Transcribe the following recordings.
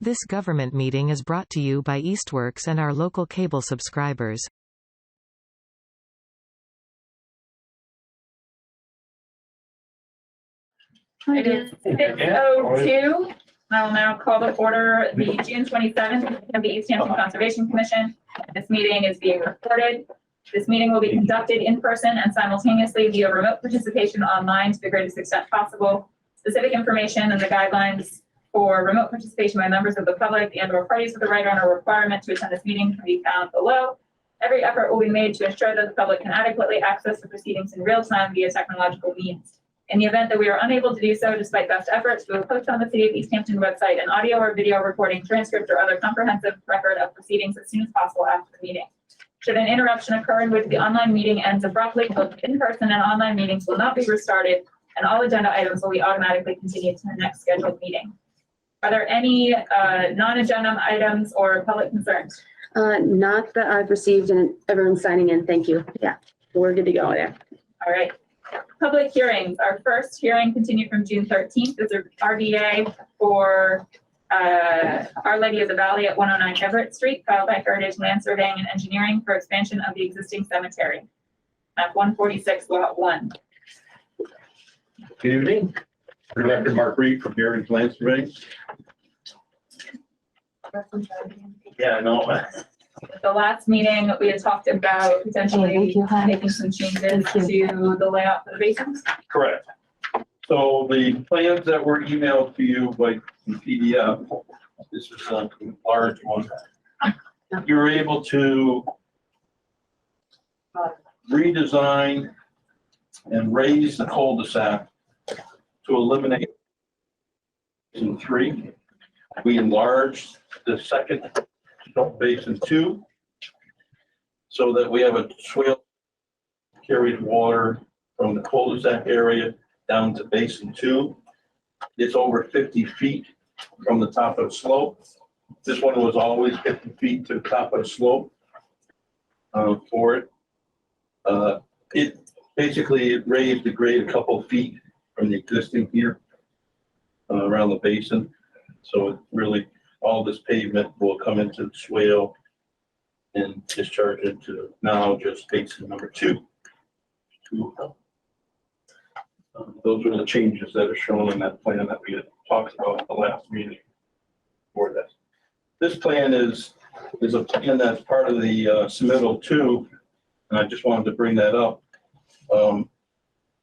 This government meeting is brought to you by Eastworks and our local cable subscribers. It is 6:02. I will now call to order the June 27th of the Easthampton Conservation Commission. This meeting is being recorded. This meeting will be conducted in person and simultaneously via remote participation online to the greatest extent possible. Specific information and the guidelines for remote participation by members of the public and/or parties with the right or requirement to attend this meeting can be found below. Every effort will be made to ensure that the public can adequately access the proceedings in real time via technological means. In the event that we are unable to do so, despite best efforts, we will post on the City of Easthampton website an audio or video recording, transcript, or other comprehensive record of proceedings as soon as possible after the meeting. Should an interruption occur in which the online meeting ends abruptly, both in-person and online meetings will not be restarted, and all agenda items will be automatically continued to the next scheduled meeting. Are there any non-agenda items or public concerns? Not that I've received, and everyone's signing in. Thank you. Yeah, we're good to go there. All right. Public hearings. Our first hearing continued from June 13th is a RDA for Our Lady of the Valley at 109 Everett Street, filed by Heritage Land Surveying and Engineering for expansion of the existing cemetery at 146 Lot 1. Good evening. For the record, Mark Reed from Heritage Land Surveying. Yeah, no. At the last meeting, we had talked about potentially making some changes to the layout for the basins. Correct. So the plans that were emailed to you by PDF, this is a large one. You were able to redesign and raise the cul-de-sac to eliminate basin 3. We enlarged the second basin 2 so that we have a swale carries water from the cul-de-sac area down to basin 2. It's over 50 feet from the top of the slope. This one was always 50 feet to the top of the slope for it. It basically raised the grade a couple of feet from the existing here around the basin. So it really, all this pavement will come into the swale and discharge into now just basin number 2. Those are the changes that are shown in that plan that we had talked about at the last meeting for this. This plan is a plan that's part of the submittal too, and I just wanted to bring that up.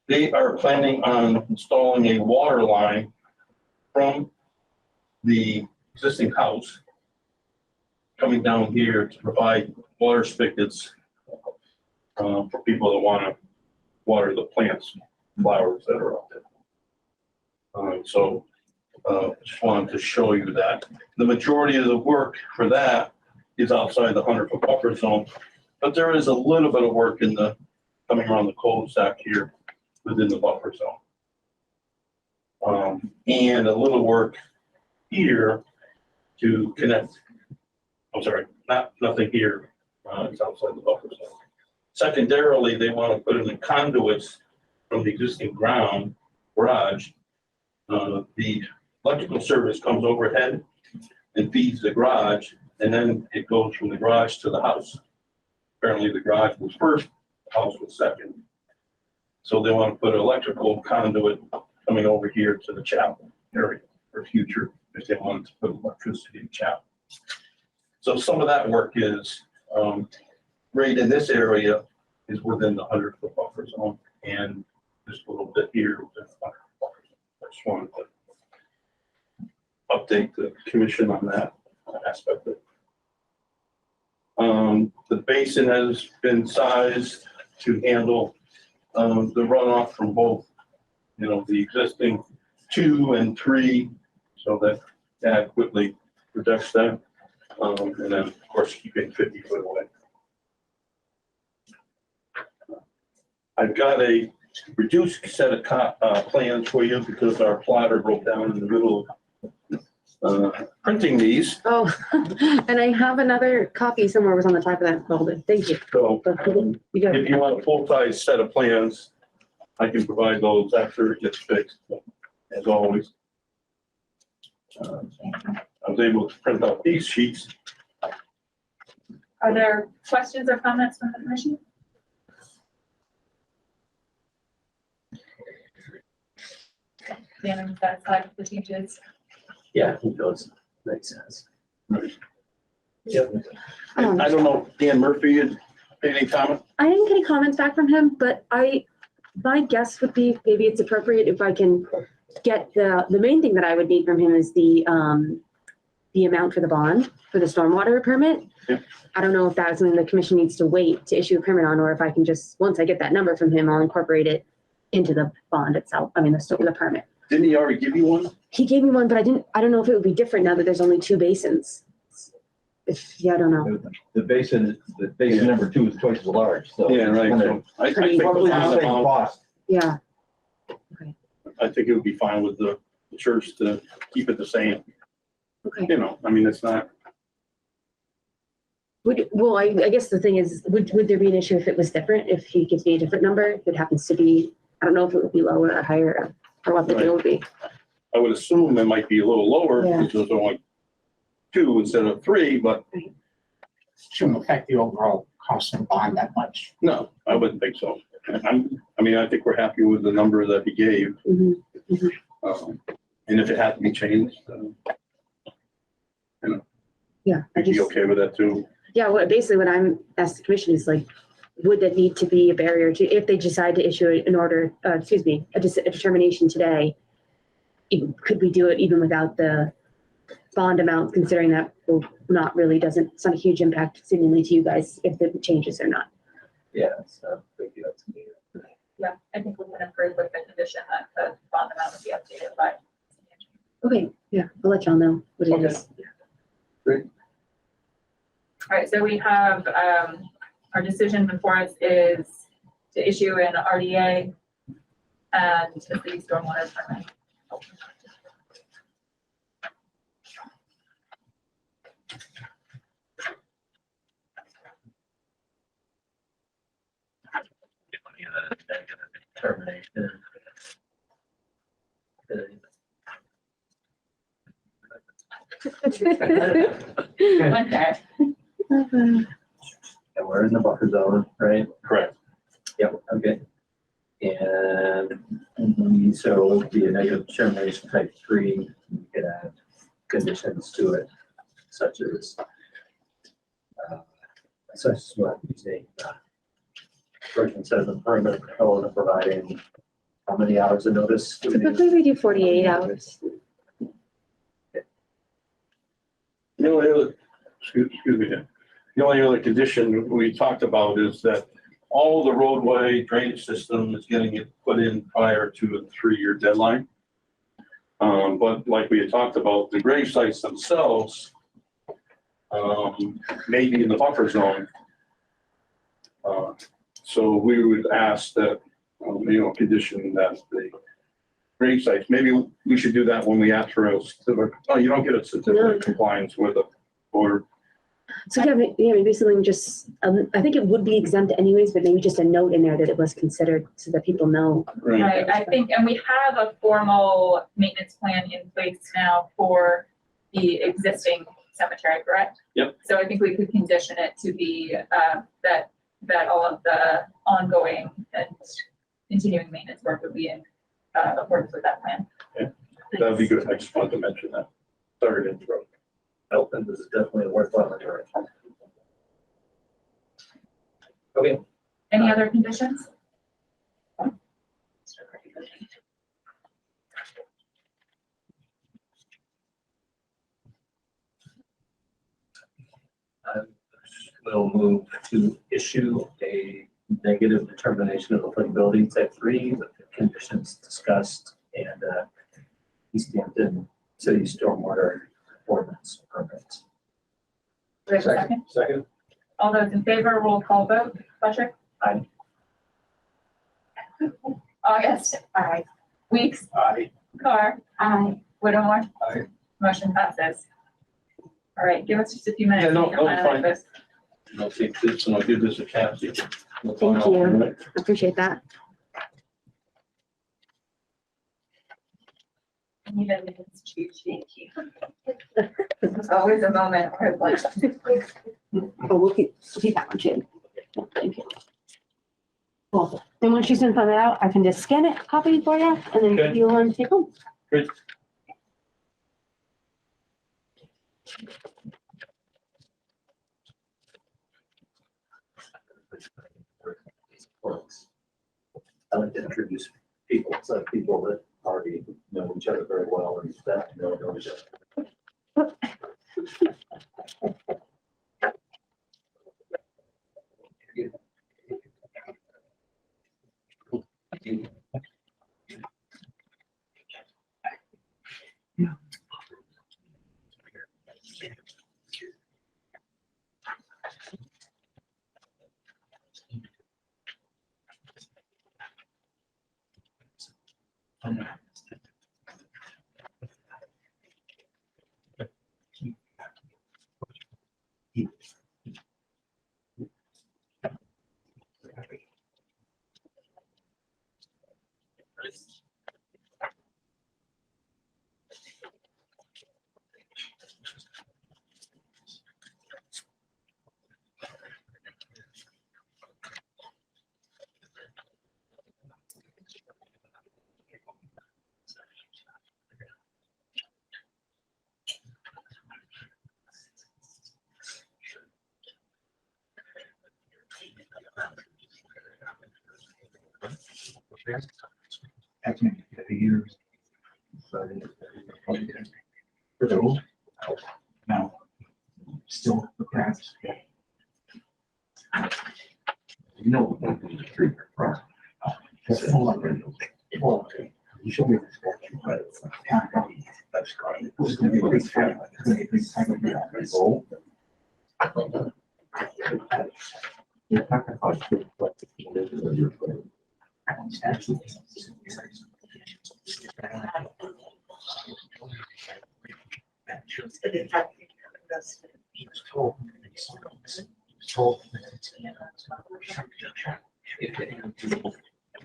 They are planning on installing a water line from the existing house coming down here to provide water spigots for people that want to water the plants, flowers that are out there. Just wanted to show you that. The majority of the work for that is outside the 100-foot buffer zone, but there is a little bit of work in the coming around the cul-de-sac here within the buffer zone. And a little work here to connect. I'm sorry, nothing here. It's outside the buffer zone. Secondarily, they want to put in the conduits from the existing garage. The electrical service comes overhead and feeds the garage, and then it goes from the garage to the house. Apparently the garage was first, the house was second. So they want to put an electrical conduit coming over here to the chapel area for future, if they wanted to put electricity in the chapel. So some of that work is right in this area is within the 100-foot buffer zone, and just a little bit here within the 100-foot buffer zone. I just wanted to update the commission on that aspect of it. The basin has been sized to handle the runoff from both, the existing 2 and 3, so that adequately protects them. And then, of course, keeping 50 foot away. I've got a reduced set of plans for you because our plotter broke down in the middle of printing these. Oh, and I have another copy somewhere was on the top of that folder. Thank you. So if you want a full-size set of plans, I can provide those after it gets fixed, as always. I was able to print out these sheets. Are there questions or comments from the commission? Dan, are you satisfied with the changes? Yeah, he feels makes sense. Yep. I don't I don't know, Dan Murphy, any comment? I didn't get any comments back from him, but my guess would be maybe it's appropriate if I can get the main thing that I would need from him is the amount for the bond for the stormwater permit. Yep. I don't know if that's something the commission needs to wait to issue a permit on, or if I can just, once I get that number from him, I'll incorporate it into the bond itself. I mean, the permit. Didn't he already give you one? He gave me one, but I don't know if it would be different now that there's only 2 basins. I don't know. The basin number 2 is twice as large, so. Yeah, right. So I think Probably the same the cost. Yeah. I think it would be fine with the church to keep it the same. Okay. You know, I mean, it's not, Well, I guess the thing is, would there be an issue if it was different? If he gives me a different number, if it happens to be, I don't know if it would be lower or higher or what the deal would be. I would assume it might be a little lower Yeah. because there's only 2 instead of 3, but Shouldn't affect the overall cost of the bond that much. no, I wouldn't think so. I think we're happy with the number that he gave. Mhm. And if it had to be changed, Yeah, you'd be okay with that too. yeah, basically what I'm asking the commission is like, would that need to be a barrier to, if they decide to issue an order, a determination today, could we do it even without the bond amount, considering that will not really it's not a huge impact seemingly to you guys if it changes or not? Yeah, so big deal to me. Yeah, I think we can approve with the condition that the bond amount would be updated by. Okay, yeah, I'll let y'all know what it Okay. is. All right, so we have, our decision before us is to issue an RDA and the stormwater permit. Termination. Okay. And we're in the buffer zone, right? Correct. Yep, okay. And so it would be a negative determination type 3, you could add conditions to it, such as what you say, version says the permit control and providing how many hours of notice? do we need? Typically we do 48 hours. The only other, excuse me, the only other condition we talked about is that all the roadway drainage system is getting it put in prior to a 3-year deadline. But like we had talked about, the grave sites themselves, may be in the buffer zone. So we would ask that, condition that the grave sites, maybe we should do that when we ask for a certificate. Oh, you don't get a certificate of compliance with it, or So maybe something just, I think it would be exempt anyways, but maybe just a note in there that it was considered so that people know. Right, I think, and we have a formal maintenance plan in place now for the existing cemetery, correct? Yep. So I think we could condition it to be, that all of the ongoing and continuing maintenance work would be in, accordance with that plan. that would be good. I just wanted to mention that. Sorry to interrupt. Elton, this is definitely a worthwhile direction. Okay. Any other conditions? We'll move to issue a negative determination of applicability type 3 with the conditions discussed and Easthampton City Stormwater Ordinance permits. Do we have a second? Second. All those in favor, roll call vote. Fletcher? Aye. August? Aye. Weeks? Aye. Carr? Aye. Whittemore? Aye. Motion passes. All right, give us just a few minutes. Yeah, no, to no, it's highlight fine. this. I'll take this and I'll give this a Kathy. Thank you. I appreciate that. Even if it's cheeky. There's always a moment where it's like. Oh, we'll keep that one too. Thank you. Cool. Then once you send that out, I can just scan it, copy it for you, and then Okay. you'll want to take home. Great. I like to introduce people, so people that already know each other very well and that know each other. That's maybe 50 years. No, no, still the cracks. You know, the tree, right? That's full of it. Full of it. You show me this picture, but it's that's great. It's gonna be a big fight. It's gonna be a big fight with that. Oh. You're talking about two, but you live in your friend.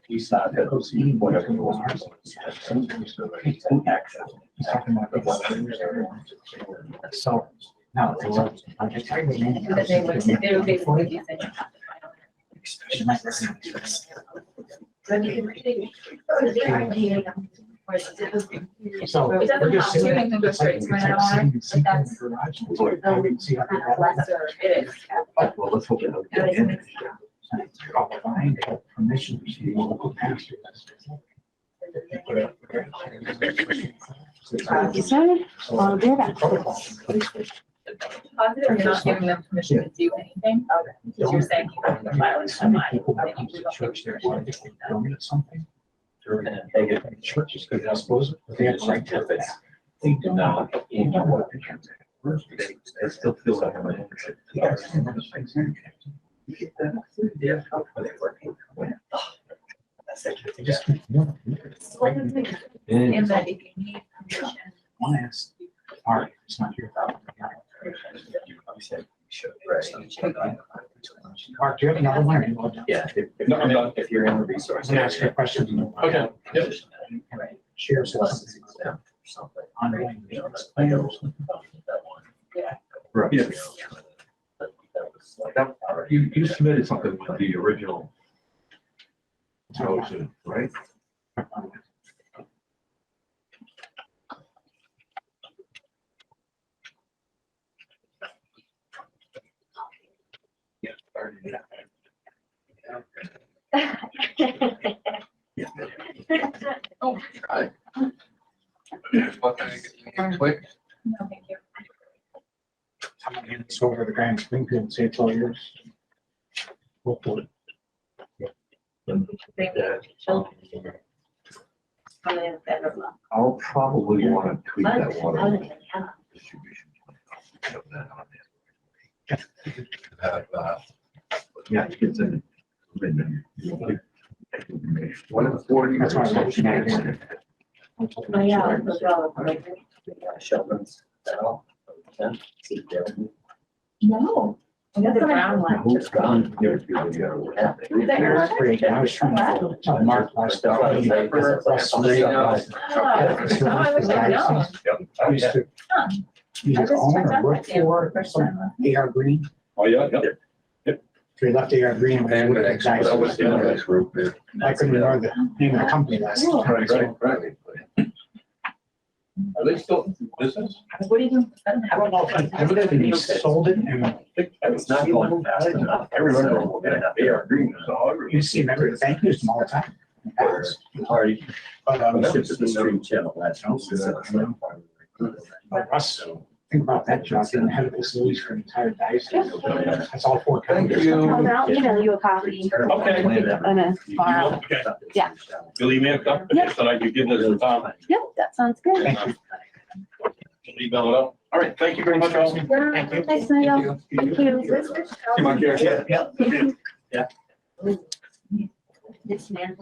We saw that those whatever it was. So, no, it was. I just tried to name And then they would, they would basically be saying. She might listen to this. So. It doesn't we're just have to, sitting- it can go straight to an hour, but that's- I didn't see how they got that. lesser it is. Well, let's hope it doesn't get in. Find permission to see local pastor. Thank you, sir. They're back. Positive, you're not giving them permission to do anything, because you're saying you have to file it online. People come to the church, they're going to donate something. They're gonna take it. Churches, because I suppose they have right to that. They do not. You know what? I still feel like I'm an ownership. Yes. You get that? Yeah. Are they working? They just keep doing it. And that if you need permission. One asked, all right, it's not your problem. Mark, do you have another one? Or you want to- Yeah, no, I'm not, if you're in the resource. I'm gonna ask you a question. Okay. Yep. Share some Something. ongoing business plans. Right. Yeah. You submitted something with the original motion, right? Yeah. Oh, Right. no, thank you. It's over the Grand Springfield, say it's all yours. Hopefully. Thank you. I'll probably want to tweak that water distribution. Have that on there. Have, yeah, it's in. One of the 40. That's why I was looking at it. Sheldon's. that all? Yeah. No, The brown one. Who's gone? Here's the other one. Here's great. I was trying to tell Mark last time. Oh, I was like, no. I used to Huh. I either just own checked or out work that for first time. AR Green. Oh, yeah, yeah. They left AR Green. And the next one, that was the next group there. I couldn't remember the name of the company last time. Right. Are they still in business? What do you do? I don't know if I think they sold it and It's not going fast enough. I remember when AR Green was all over. you see, remember the bank used them all the time. Sorry. But, Ships to the stream channel last but Russ, think about that, John, getting ahead of this lease for an entire diocese. That's all four Thank counties. you. I'll email you a copy. Okay. On a file. Okay. Yeah. You'll email a copy, Yep. so I can give this to Tom. Yep, that sounds good. Thank you. Email it up. All right, thank you very much, all. Thank you. Nice night, y'all. Thank you. Come on, Gary. Yeah. This man.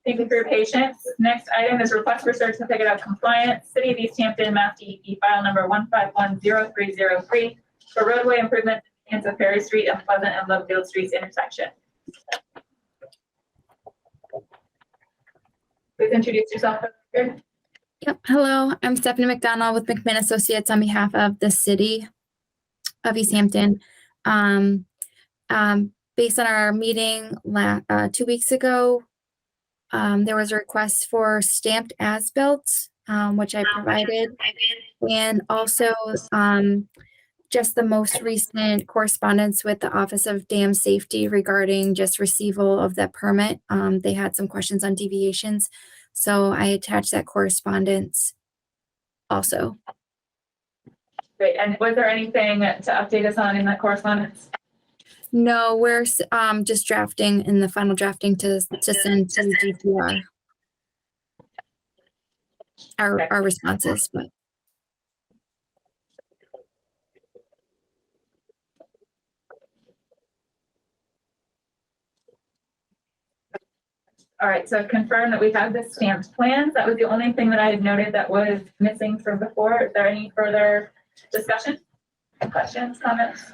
Thank you for your patience. Next item is request for certificate of compliance, City of Easthampton, Mass DEP file number 1510303 for roadway improvement into Ferry Street and Pleasant and Lovefield Streets intersection. Please introduce yourself. Yep. Hello, I'm Stephanie McDonald with McMinn Associates on behalf of the City of Easthampton. Based on our meeting 2 weeks ago, there was a request for stamped as-built, which I provided, and also just the most recent correspondence with the Office of Dam Safety regarding just receival of the permit. They had some questions on deviations, so I attached that correspondence also. Great. And was there anything to update us on in that correspondence? No, we're just drafting in the final drafting to send to DPR. Our responses, but. All right, so I've confirmed that we have the stamped plans. That was the only thing that I had noted that was missing from before. Is there any further discussion? Questions, comments?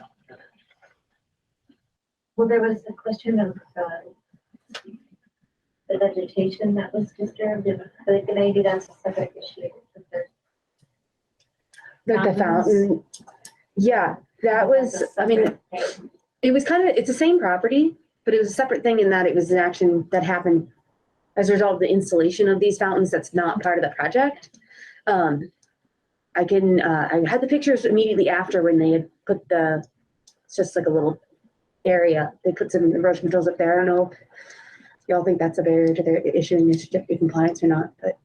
Well, there was a question of the vegetation that was disturbed, and maybe that's a separate issue. The fountain. Yeah, that was, I mean, it was kind of, it's the same property, but it was a separate thing in that it was an action that happened as a result of the installation of these fountains. That's not part of the project. I had the pictures immediately after when they had put it's just like a little area. They put some erosion controls up there. I don't know if y'all think that's a barrier to their issuing a certificate of compliance or not, but.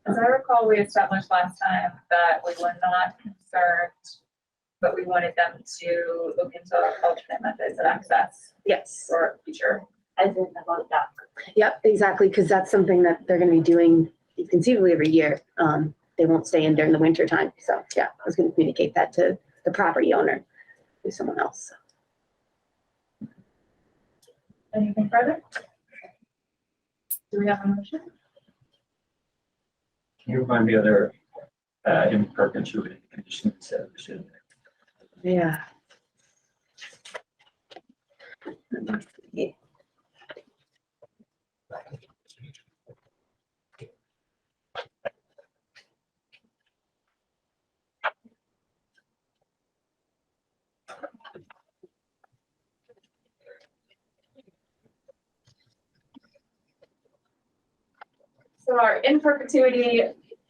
As I recall, we established last time that we were not concerned, but we wanted them to look into alternate methods of access Yes. for future. As in the boat dock. Yep, exactly, because that's something that they're gonna be doing conceivably every year. They won't stay in during the winter time. So yeah, I was gonna communicate that to the property owner, to someone else. Anything further? Do we have a motion? Can you remind me other in perpetuity conditions that we should? Yeah. So our in perpetuity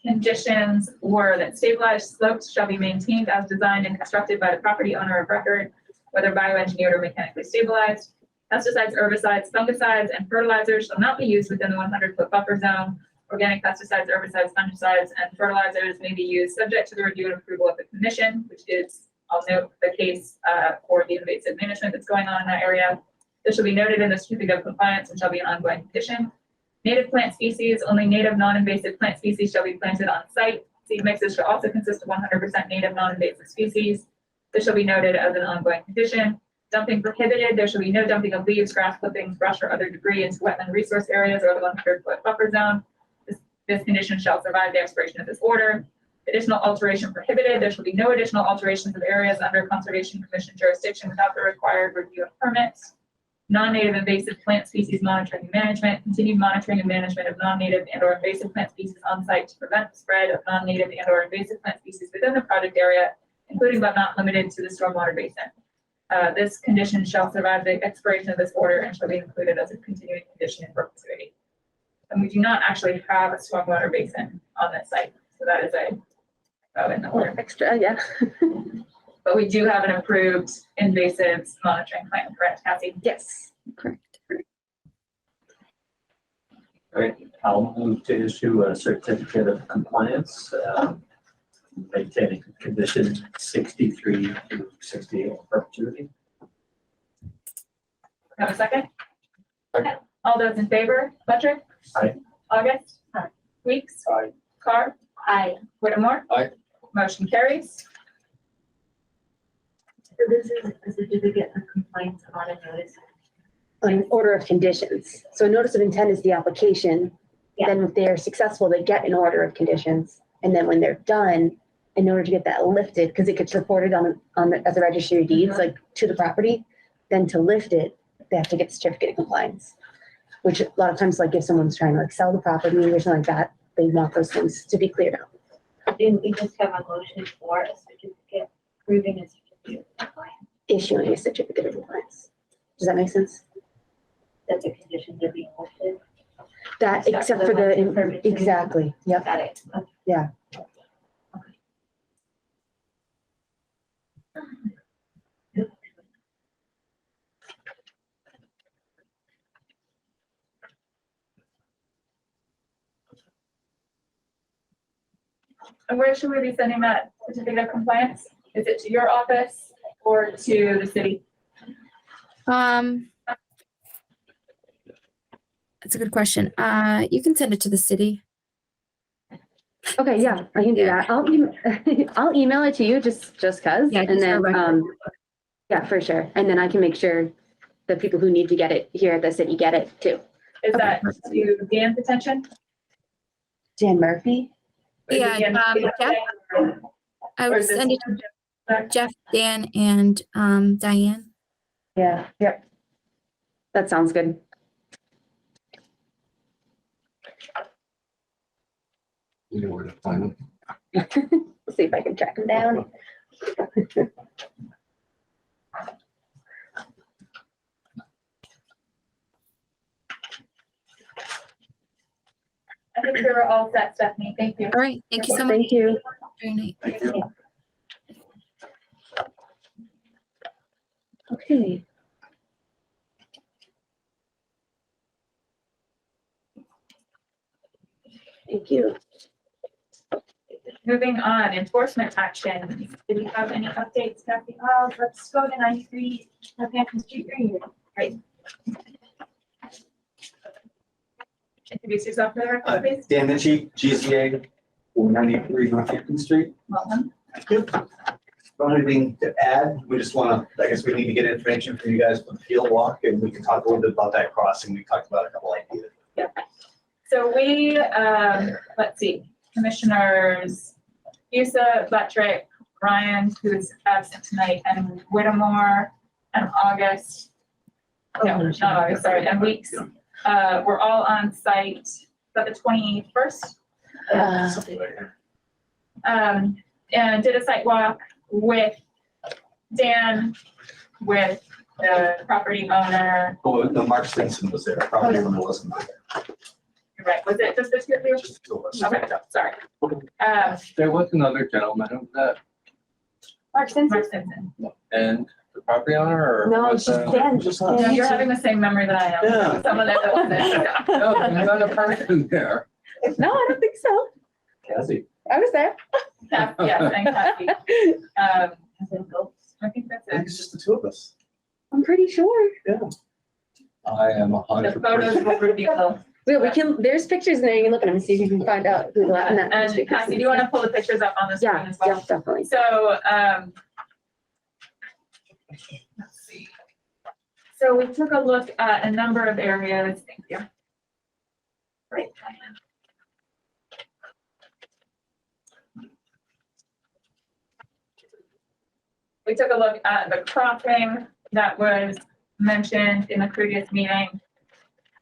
conditions were that stabilized slopes shall be maintained as designed and constructed by the property owner of record, whether bioengineered or mechanically stabilized. Pesticides, herbicides, fungicides, and fertilizers shall not be used within the 100-foot buffer zone. Organic pesticides, herbicides, fungicides, and fertilizers may be used subject to the review and approval of the commission, which is, I'll note, the case for the invasive management that's going on in that area. This shall be noted in the certificate of compliance and shall be an ongoing condition. Native plant species, only native non-invasive plant species shall be planted on site. Seed mixes shall also consist of 100% native non-invasive species. This shall be noted as an ongoing condition. Dumping prohibited. There shall be no dumping of leaves, grass clippings, brush, or other debris into wetland resource areas or the 100-foot buffer zone. This condition shall survive the expiration of this order. Additional alteration prohibited. There shall be no additional alterations of areas under Conservation Commission jurisdiction without the required review of permits. Non-native invasive plant species monitoring and management, continued monitoring and management of non-native and or invasive plant species on site to prevent the spread of non-native and or invasive plant species within the project area, including but not limited to the stormwater basin. This condition shall survive the expiration of this order and shall be included as a continuing condition in perpetuity. And we do not actually have a stormwater basin on this site, so that is a in the order. Extra, yeah. But we do have an approved invasive monitoring plan, correct, Cassie? Yes. Correct. All right, I'll move to issue a certificate of compliance, maintaining condition 63 through 68 in perpetuity. Have a second? Second. All those in favor, Patrick? Aye. August? Aye. Weeks? Aye. Carr? Aye. Whittemore? Aye. Motion carries. So this is a certificate of compliance on a notice. An order of conditions. So a notice of intent is the application. Yeah. Then if they're successful, they get an order of conditions. And then when they're done, in order to get that lifted, because it gets reported as a registry of deeds, like to the property, then to lift it, they have to get a certificate of compliance. Which a lot of times, like if someone's trying to like sell the property or something like that, they want those things to be cleared out. Didn't we just have a motion for a certificate, proving a certificate of compliance? Issuing a certificate of compliance. Does that make sense? That the conditions are being lifted? That, except for the, exactly, yep, Got it. Okay. yeah. And where should we be sending that certificate of compliance? Is it to your office or to the city? That's a good question. You can send it to the city. Okay, yeah, I can do that. I'll email it to you just cause, Yeah, and just for then, record. yeah, for sure. And then I can make sure the people who need to get it here at the city get it too. Is Okay. that to Dan's attention? Dan Murphy? Or is it Yeah, Dan- Jeff, I or would is this- send it to Jeff, Dan, and Diane. Yeah, yep. That sounds good. You know where to find them. Let's see if I can track him down. I think we were all set, Stephanie. Thank you. All right, thank you so much. Thank you. Very nice. Thank you. Okay. Thank you. Moving on, enforcement action. Did you have any updates, Kathy? Let's go to 93 Easthampton Street Green. Great. Introduce yourself for the record, please. Dan Mitchie, GCA, 493 Northampton Street. Welcome. Don't have anything to add. We just want to, I guess we need to get information from you guys for the field walk, and we can talk a little bit about that crossing. We talked about a couple ideas. So we, let's see, Commissioners Busa, Buttrick, Ryan, who's absent tonight, and Whittemore, and August. No, not August, sorry, and Weeks. We're all on site, about the 21st. And did a site walk with Dan, with the property owner. Oh, no, Mark Stinson was there. Probably owner wasn't there. You're right, was it just the two of you? Just the two of us. Okay, sorry. There was another gentleman of that, Mark Stinson. and the property owner, or? No, was it's just Dan. Yeah, you're having the same memory that I am. Yeah. Someone that wasn't. No, there's another person there. No, I don't think so. Cassie. I was there. Yeah, and Kathy. I think that's I think it. it's just the two of us. I'm pretty sure. I am The 100%. photos will reveal. We can, there's pictures in there. You can look at them and see if you can find out who left in that. And Cassie, do you want to pull the pictures up on the screen Yeah, as well? yeah, definitely. So, let's see. So we took a look at a number of areas. Thank you. Great. we took a look at the crossing that was mentioned in the previous meeting.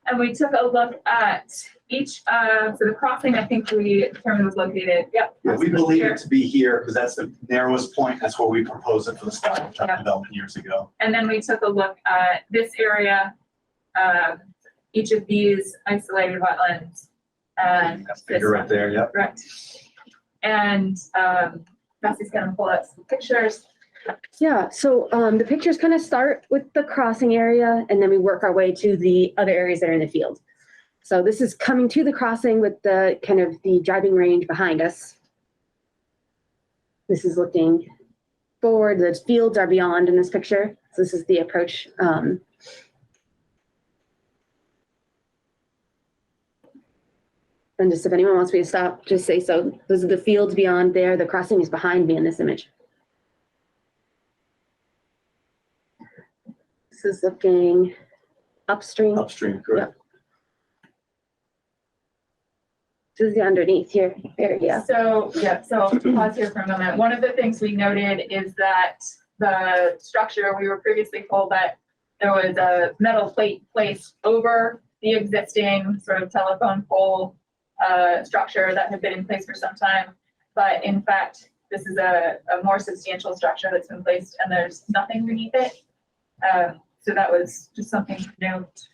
And we took a look at each, so the crossing, I think we determined was located, yep. Yeah, we believe it to be here because that's the narrowest point. That's where we proposed it for the Stockton Truck Yeah. development years ago. And then we took a look at this area, each of these isolated wetlands. And That's the figure right there, yep. correct. And Bessie's gonna pull up some pictures. Yeah, so the pictures kind of start with the crossing area and then we work our way to the other areas that are in the field. So this is coming to the crossing with the kind of the driving range behind us. This is looking forward. The fields are beyond in this picture. So this is the approach. And just if anyone wants me to stop, just say so. Those are the fields beyond there. The crossing is behind me in this image. This is looking upstream. Upstream, correct. This is the underneath here area. So, yeah, so I'll pause here for a moment. One of the things we noted is that the structure, we were previously told that there was a metal plate placed over the existing sort of telephone pole structure that had been in place for some time. But in fact, this is a more substantial structure that's been placed and there's nothing beneath it. So that was just something to note.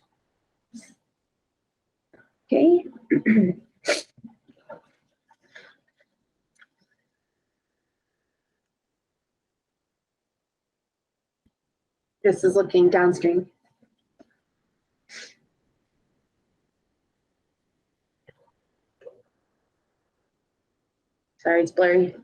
Okay. This is looking downstream. Sorry, it's blurry.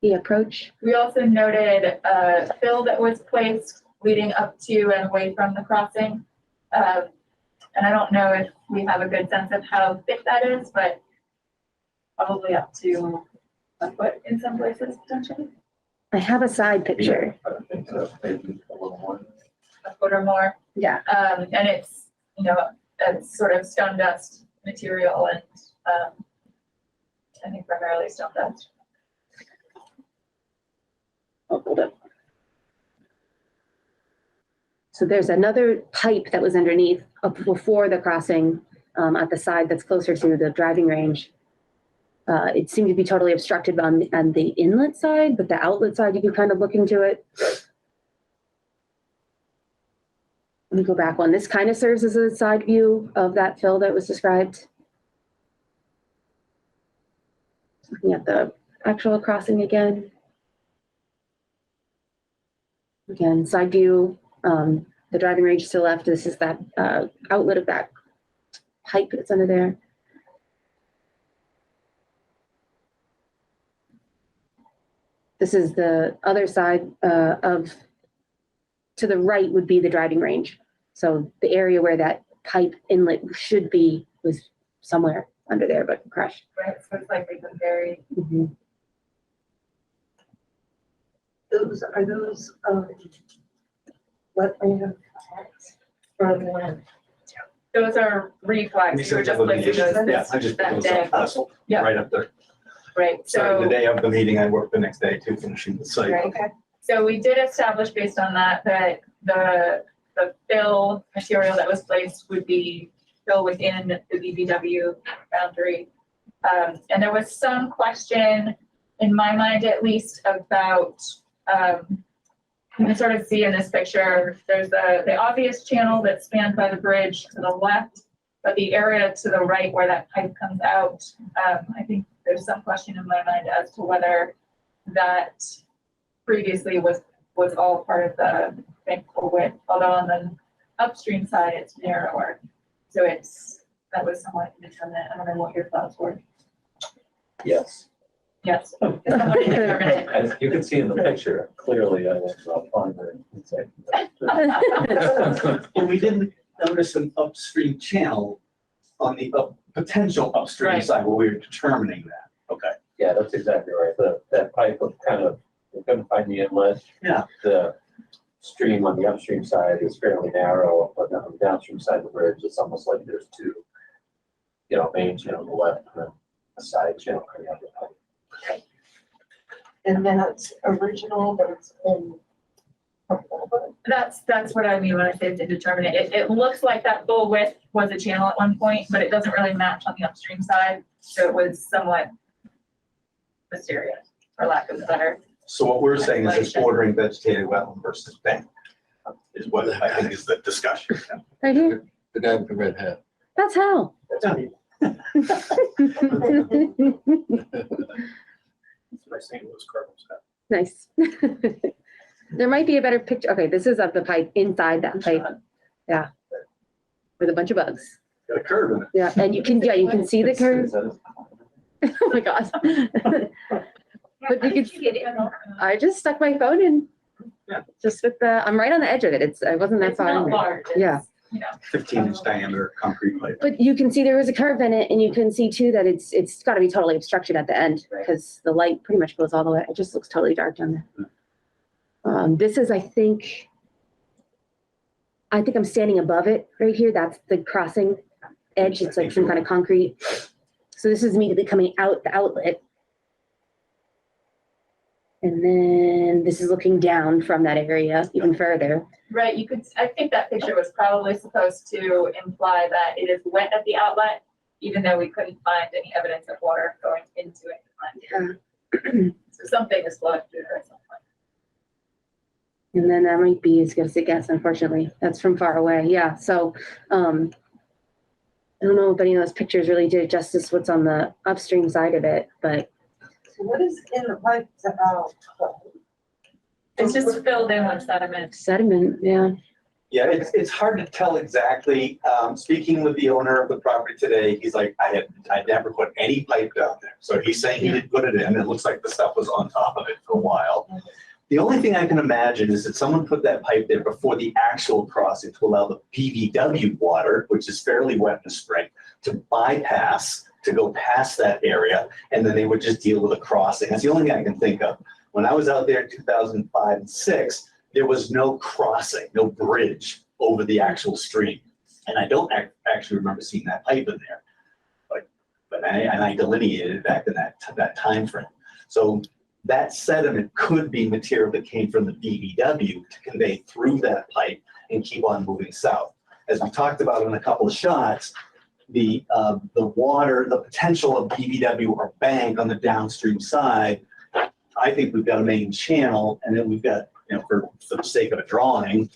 The approach. We also noted a fill that was placed leading up to and away from the crossing. And I don't know if we have a good sense of how thick that is, but probably up to a foot in some places potentially, I have a side picture. I think so, maybe a little more. a foot or more. Yeah. And it's, you know, it's sort of stone dust material and I think primarily stone dust. Oh, hold up. So there's another pipe that was underneath up before the crossing at the side that's closer to the driving range. It seemed to be totally obstructed on the inlet side, but the outlet side, you can kind of look into it. Let me go back one. This kind of serves as a side view of that fill that was described. Looking at the actual crossing again. Again, side view, the driving range to the left. This is that outlet of that pipe that's under there. This is the other side to the right would be the driving range. So the area where that pipe inlet should be was somewhere under there, but crushed. Right, so it's like they've been buried. Mhm. Those are those, wetland from when? Those are reflex, you were just placing those Yeah, I just put that those day. up, parcel, Yeah. right up there. Right, So the so, day of the meeting, I worked the next day too, finishing the site. right, so we did establish based on that, that the fill material that was placed would be fill within the BBW boundary. And there was some question, in my mind at least, about, you can sort of see in this picture, there's the obvious channel that's spanned by the bridge to the left, but the area to the right where that pipe comes out, I think there's some question in my mind as to whether that previously was all part of the full width, although on the upstream side, it's narrower. So that was somewhat indeterminate. I don't know what your thoughts were. Yes. Yes. It's somewhat indeterminate. As you can see in the picture, clearly I was on the inside. And we didn't notice an upstream channel on the potential upstream Right. side where we were determining that. Okay. Yeah, that's exactly right. That pipe was kind of, you couldn't find the inlet. Yeah. The stream on the upstream side is fairly narrow, but on the downstream side of the bridge, it's almost like there's two, main channel on the left and then a side channel coming out the pipe. And that's original, but it's in. That's what I mean when I say it's indeterminate. It looks like that full width was a channel at one point, but it doesn't really match on the upstream side. So it was somewhat mysterious, for lack of a better. So what we're saying is it's bordering vegetated wetland versus bank is what I think is the discussion. Right here. The guy with the red hat. That's how. That's what I St. Louis Cardinals have. Nice. There might be a better picture. Okay, this is of the pipe, inside that pipe. Yeah. With a bunch of bugs. Got a curve in it. Yeah, and you can see the curve. Oh my God. But you can, I just stuck my phone in. Yeah. Just with I'm right on the edge of it. I wasn't that It's far not in there. large. It's, Yeah. You know. 15-inch diameter concrete pipe. But you can see there was a curve in it, and you can see too that it's got to be totally obstructed at the end because the light pretty much goes all the way. It just looks totally dark down there. This is, I think I'm standing above it right here. That's the crossing edge. It's like some kind of concrete. So this is immediately coming out the outlet. And then this is looking down from that area even further. Right, I think that picture was probably supposed to imply that it is wet at the outlet, even though we couldn't find any evidence of water going into it. Yeah. So something is flowing through there at some point. And then that might be as good as it gets, unfortunately. That's from far away. Yeah. So I don't know if any of those pictures really did justice what's on the upstream side of it, but So what is in the pipe about? It's just filled in with sediment. sediment, yeah. Yeah, it's hard to tell exactly. Speaking with the owner of the property today, he's like, I never put any pipe down there. So he's saying he didn't put it in. It looks like the stuff was on top of it for a while. The only thing I can imagine is that someone put that pipe there before the actual crossing to allow the PVW water, which is fairly wet in the spring, to bypass, to go past that area, and then they would just deal with a crossing. That's the only thing I can think of. When I was out there in 2005 and 6, there was no crossing, no bridge over the actual stream. And I don't actually remember seeing that pipe in there. But I delineated it back in that time frame. So that sediment could be material that came from the BVW to convey through that pipe and keep on moving south. As we talked about in a couple of shots, the water, the potential of BVW or bank on the downstream side, I think we've got a main channel, and then we've got, for the sake of a drawing,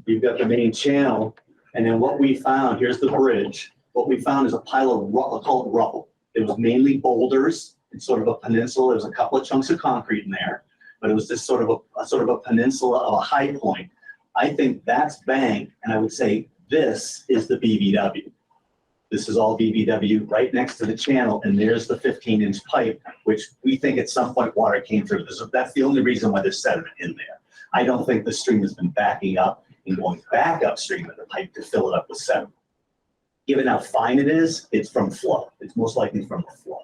we've got the main channel, and then what we found, here's the bridge. What we found is a pile of called rubble. It was mainly boulders. It's sort of a peninsula. There's a couple of chunks of concrete in there, but it was just sort of a peninsula of a high point. I think that's bank, and I would say this is the BVW. This is all BVW right next to the channel, and there's the 15-inch pipe, which we think at some point water came through. That's the only reason why there's sediment in there. I don't think the stream has been backing up and going back upstream in the pipe to fill it up with sediment. Given how fine it is, it's from flow. It's most likely from the flow.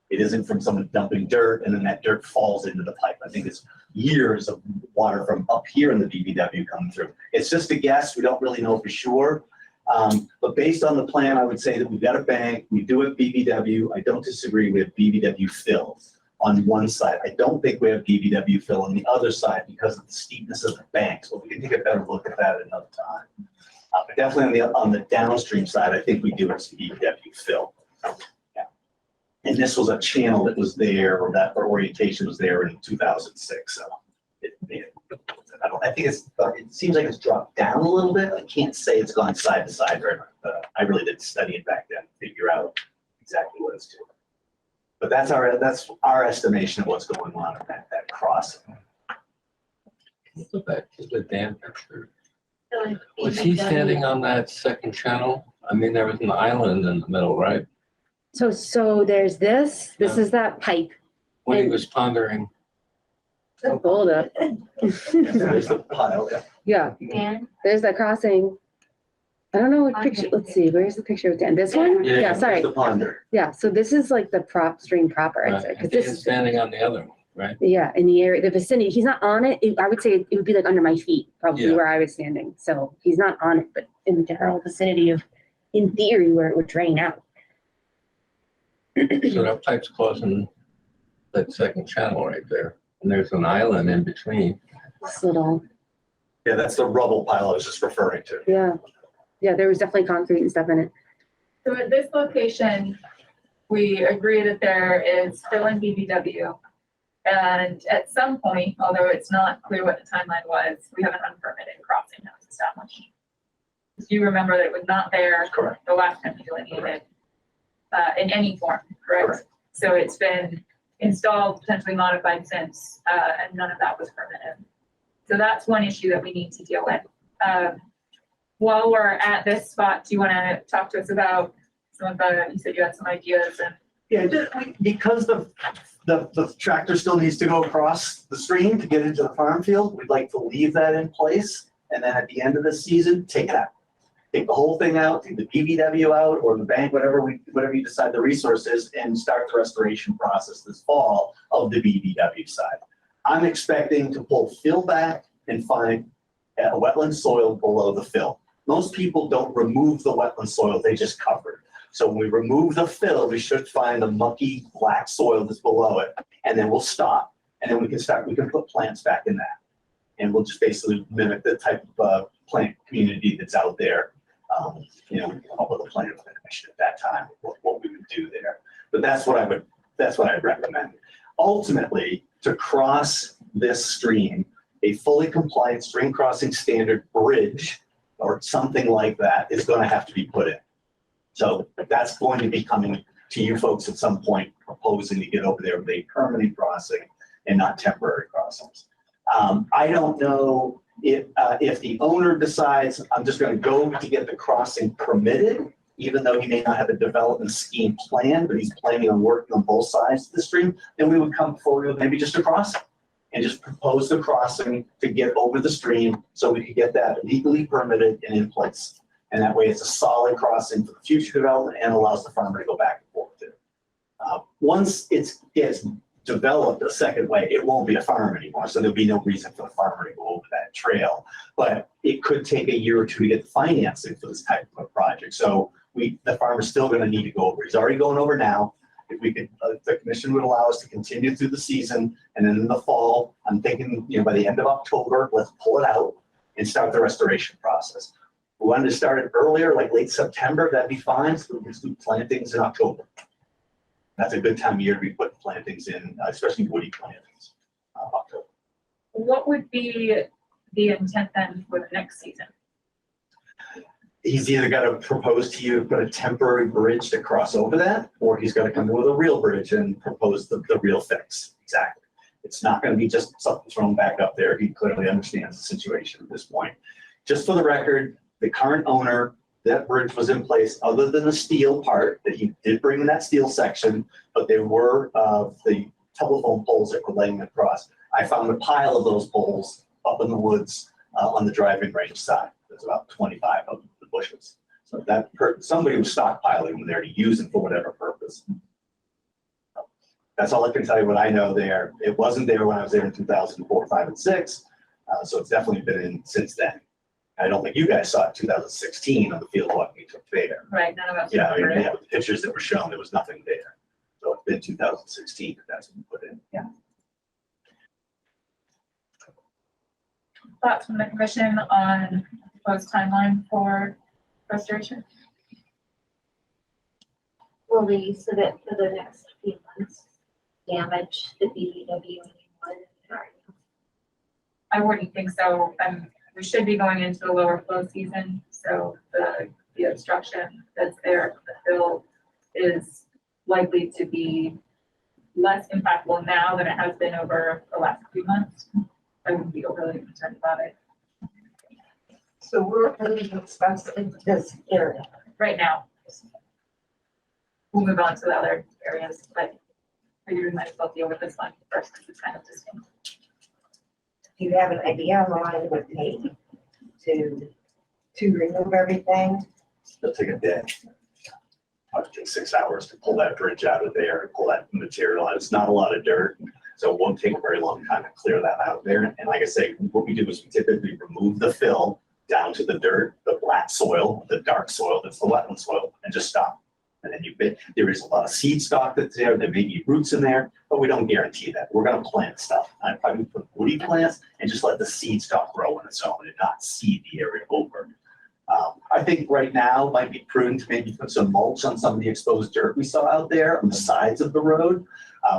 It isn't from someone dumping dirt and then that dirt falls into the pipe. I think it's years of water from up here in the BVW coming through. It's just a guess. We don't really know for sure. But based on the plan, I would say that we've got a bank. We do have BVW. I don't disagree. We have BVW fill on one side. I don't think we have BVW fill on the other side because of the steepness of the bank. So we can take a better look at that another time. But definitely on the downstream side, I think we do have some BVW fill. Yeah. And this was a channel that was there, or that orientation was there in 2006. So I think it seems like it's dropped down a little bit. I can't say it's gone side to side very much, but I really didn't study it back then to figure out exactly what it's doing. But that's our estimation of what's going on in that crossing. Look at the dam picture. Was he standing on that second channel? I mean, there was an island in the middle, right? So there's this is that pipe. When he was pondering. Hold up. There's the pile. Yeah, And there's that crossing. I don't know what picture, let's see, where's the picture of Dan? This one? Yeah. Yeah, sorry. The ponder. Yeah, so this is like the stream proper, I'd say, Right. because He this was is, standing on the other one, right? yeah, in the area, the vicinity, he's not on it. I would say it would be like under my feet, probably Yeah. where I was standing. So he's not on it, but in the general vicinity of, in theory, where it would drain out. So that pipe's causing that second channel right there. And there's an island in between. This little, Yeah, that's the rubble pile I was just referring to. yeah. Yeah, there was definitely concrete and stuff in it. So at this location, we agree that there is fill in BBW. And at some point, although it's not clear what the timeline was, we have an unpermitted crossing that was established. Do you remember that it was not there Correct. the last time you delineated in any form, correct? Correct. So it's been installed, potentially modified since, and none of that was permitted. So that's one issue that we need to deal with. While we're at this spot, do you want to talk to us about some of the, you said you had some ideas and Yeah, because the tractor still needs to go across the stream to get into the farm field, we'd like to leave that in place. And then at the end of the season, take it out. Take the whole thing out, take the BBW out or the bank, whatever you decide the resource is, and start the restoration process this fall of the BBW side. I'm expecting to pull fill back and find a wetland soil below the fill. Most people don't remove the wetland soil, they just cover it. So when we remove the fill, we should find the mucky black soil that's below it, and then we'll stop. And then we can put plants back in that. And we'll just basically mimic the type of plant community that's out there. We can come up with a plan for the commission at that time, what we would do there. But that's what I'd recommend. Ultimately, to cross this stream, a fully compliant stream crossing standard bridge or something like that is going to have to be put in. So that's going to be coming to you folks at some point, proposing to get over there with a permanent crossing and not temporary crossings. I don't know if the owner decides I'm just going to go to get the crossing permitted, even though he may not have a development scheme plan, but he's planning on working on both sides of the stream, then we would come forward with maybe just a crossing and just propose the crossing to get over the stream so we could get that legally permitted and in place. And that way it's a solid crossing for the future development and allows the farmer to go back and forth to. Once it's developed a second way, it won't be a farm anymore. So there'll be no reason for the farmer to go over that trail. But it could take a year or two to get the financing for this type of a project. So the farmer's still going to need to go over. He's already going over now. If we could, the commission would allow us to continue through the season, and then in the fall, I'm thinking, by the end of October, let's pull it out and start the restoration process. If we wanted to start it earlier, like late September, that'd be fine. So we can just do plantings in October. That's a good time of year to be putting plantings in, especially woody plantings. October. what would be the intent then for the next season? He's either got to propose to you to put a temporary bridge to cross over that, or he's got to come in with a real bridge and propose the real fix. Exactly. It's not going to be just something thrown back up there. He clearly understands the situation at this point. Just for the record, the current owner, that bridge was in place other than the steel part that he did bring in that steel section, but there were the telephone poles that were laying across. I found a pile of those poles up in the woods on the driving range side. There's about 25 of the bushes. So that somebody was stockpiling them there to use them for whatever purpose. That's all I can tell you what I know there. It wasn't there when I was there in 2004, 5, and 6. So it's definitely been in since then. I don't think you guys saw it in 2016 on the field walk we took there. Right, none of us. Yeah, remember it. yeah, the pictures that were shown, there was nothing there. So it's been 2016 that's been put in. Yeah. Thoughts from the commission on proposed timeline for restoration? Will we submit for the next few months damage the BBW anymore? I wouldn't think so. We should be going into the lower flow season, so the obstruction that's there, the fill is likely to be less impactful now than it has been over the last few months. I wouldn't be overly concerned about it So we're really expensive in this area. right now. We'll move on to the other areas, but we might as well deal with this one first because it's kind of distinct. Do you have an idea how long it would take to remove everything? It'll take a day. It'll take 6 hours to pull that bridge out of there and pull that material out. It's not a lot of dirt, so it won't take a very long time to clear that out there. And like I say, what we do is we typically remove the fill down to the dirt, the black soil, the dark soil, that's the wetland soil, and just stop. And then there is a lot of seed stock that's there, there may be roots in there, but we don't guarantee that. We're gonna plant stuff. I probably put woody plants and just let the seed stock grow on its own and not seed the area over. I think right now might be prudent to maybe put some mulch on some of the exposed dirt we saw out there on the sides of the road.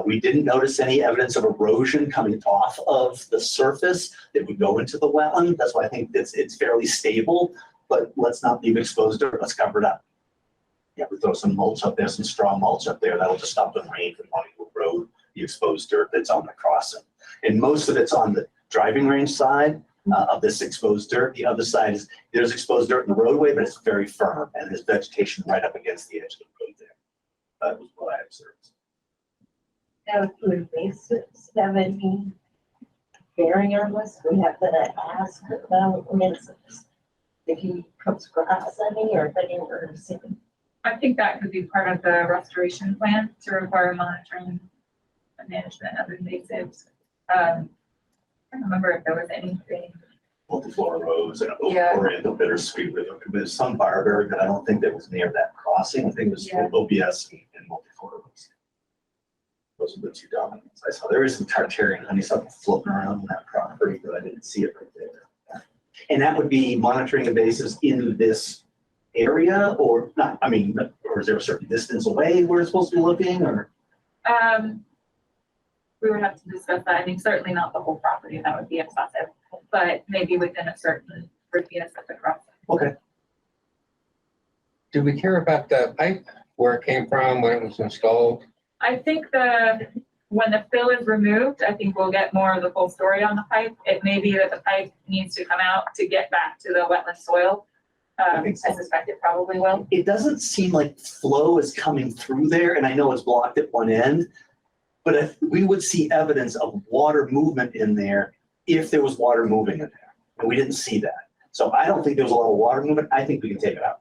We didn't notice any evidence of erosion coming off of the surface that would go into the wetland. That's why I think it's fairly stable, but let's not leave exposed dirt, let's cover it up. Yeah, we throw some mulch up there, some straw mulch up there, that'll just stop the rain from wanting to erode the exposed dirt that's on the crossing. And most of it's on the driving range side of this exposed dirt. The other side is, there's exposed dirt in the roadway, but it's very firm and there's vegetation right up against the edge of the road there. That was what I observed. Now, would we have any bearing on this? We have to ask about if he cuts grass any or if any or something. I think that could be part of the restoration plan to require monitoring and management of invasives. I don't remember if there was anything. Multiflora rose and Yeah. Oriental bittersweet river. There's some barberry, but I don't think that was near that crossing. I think it was Yeah. OBS and multiflora rose. Those are the two dominants. I saw there is some Tartarian honeysuckle floating around on that property, but I didn't see it right there. And that would be monitoring invasives in this area or not? I mean, or is there a certain distance away where it's supposed to be looking or? We would have to discuss that. I mean, certainly not the whole property, that would be excessive, but maybe within a certain radius of the crossing. Okay. Do we care about the pipe, where it came from, when it was installed? I think when the fill is removed, I think we'll get more of the full story on the pipe. It may be that the pipe needs to come out to get back to the wetland soil. I suspect it probably will. It doesn't seem like flow is coming through there, and I know it's blocked at one end, but if we would see evidence of water movement in there if there was water moving in there, and we didn't see that. So I don't think there was a lot of water movement. I think we can take it out.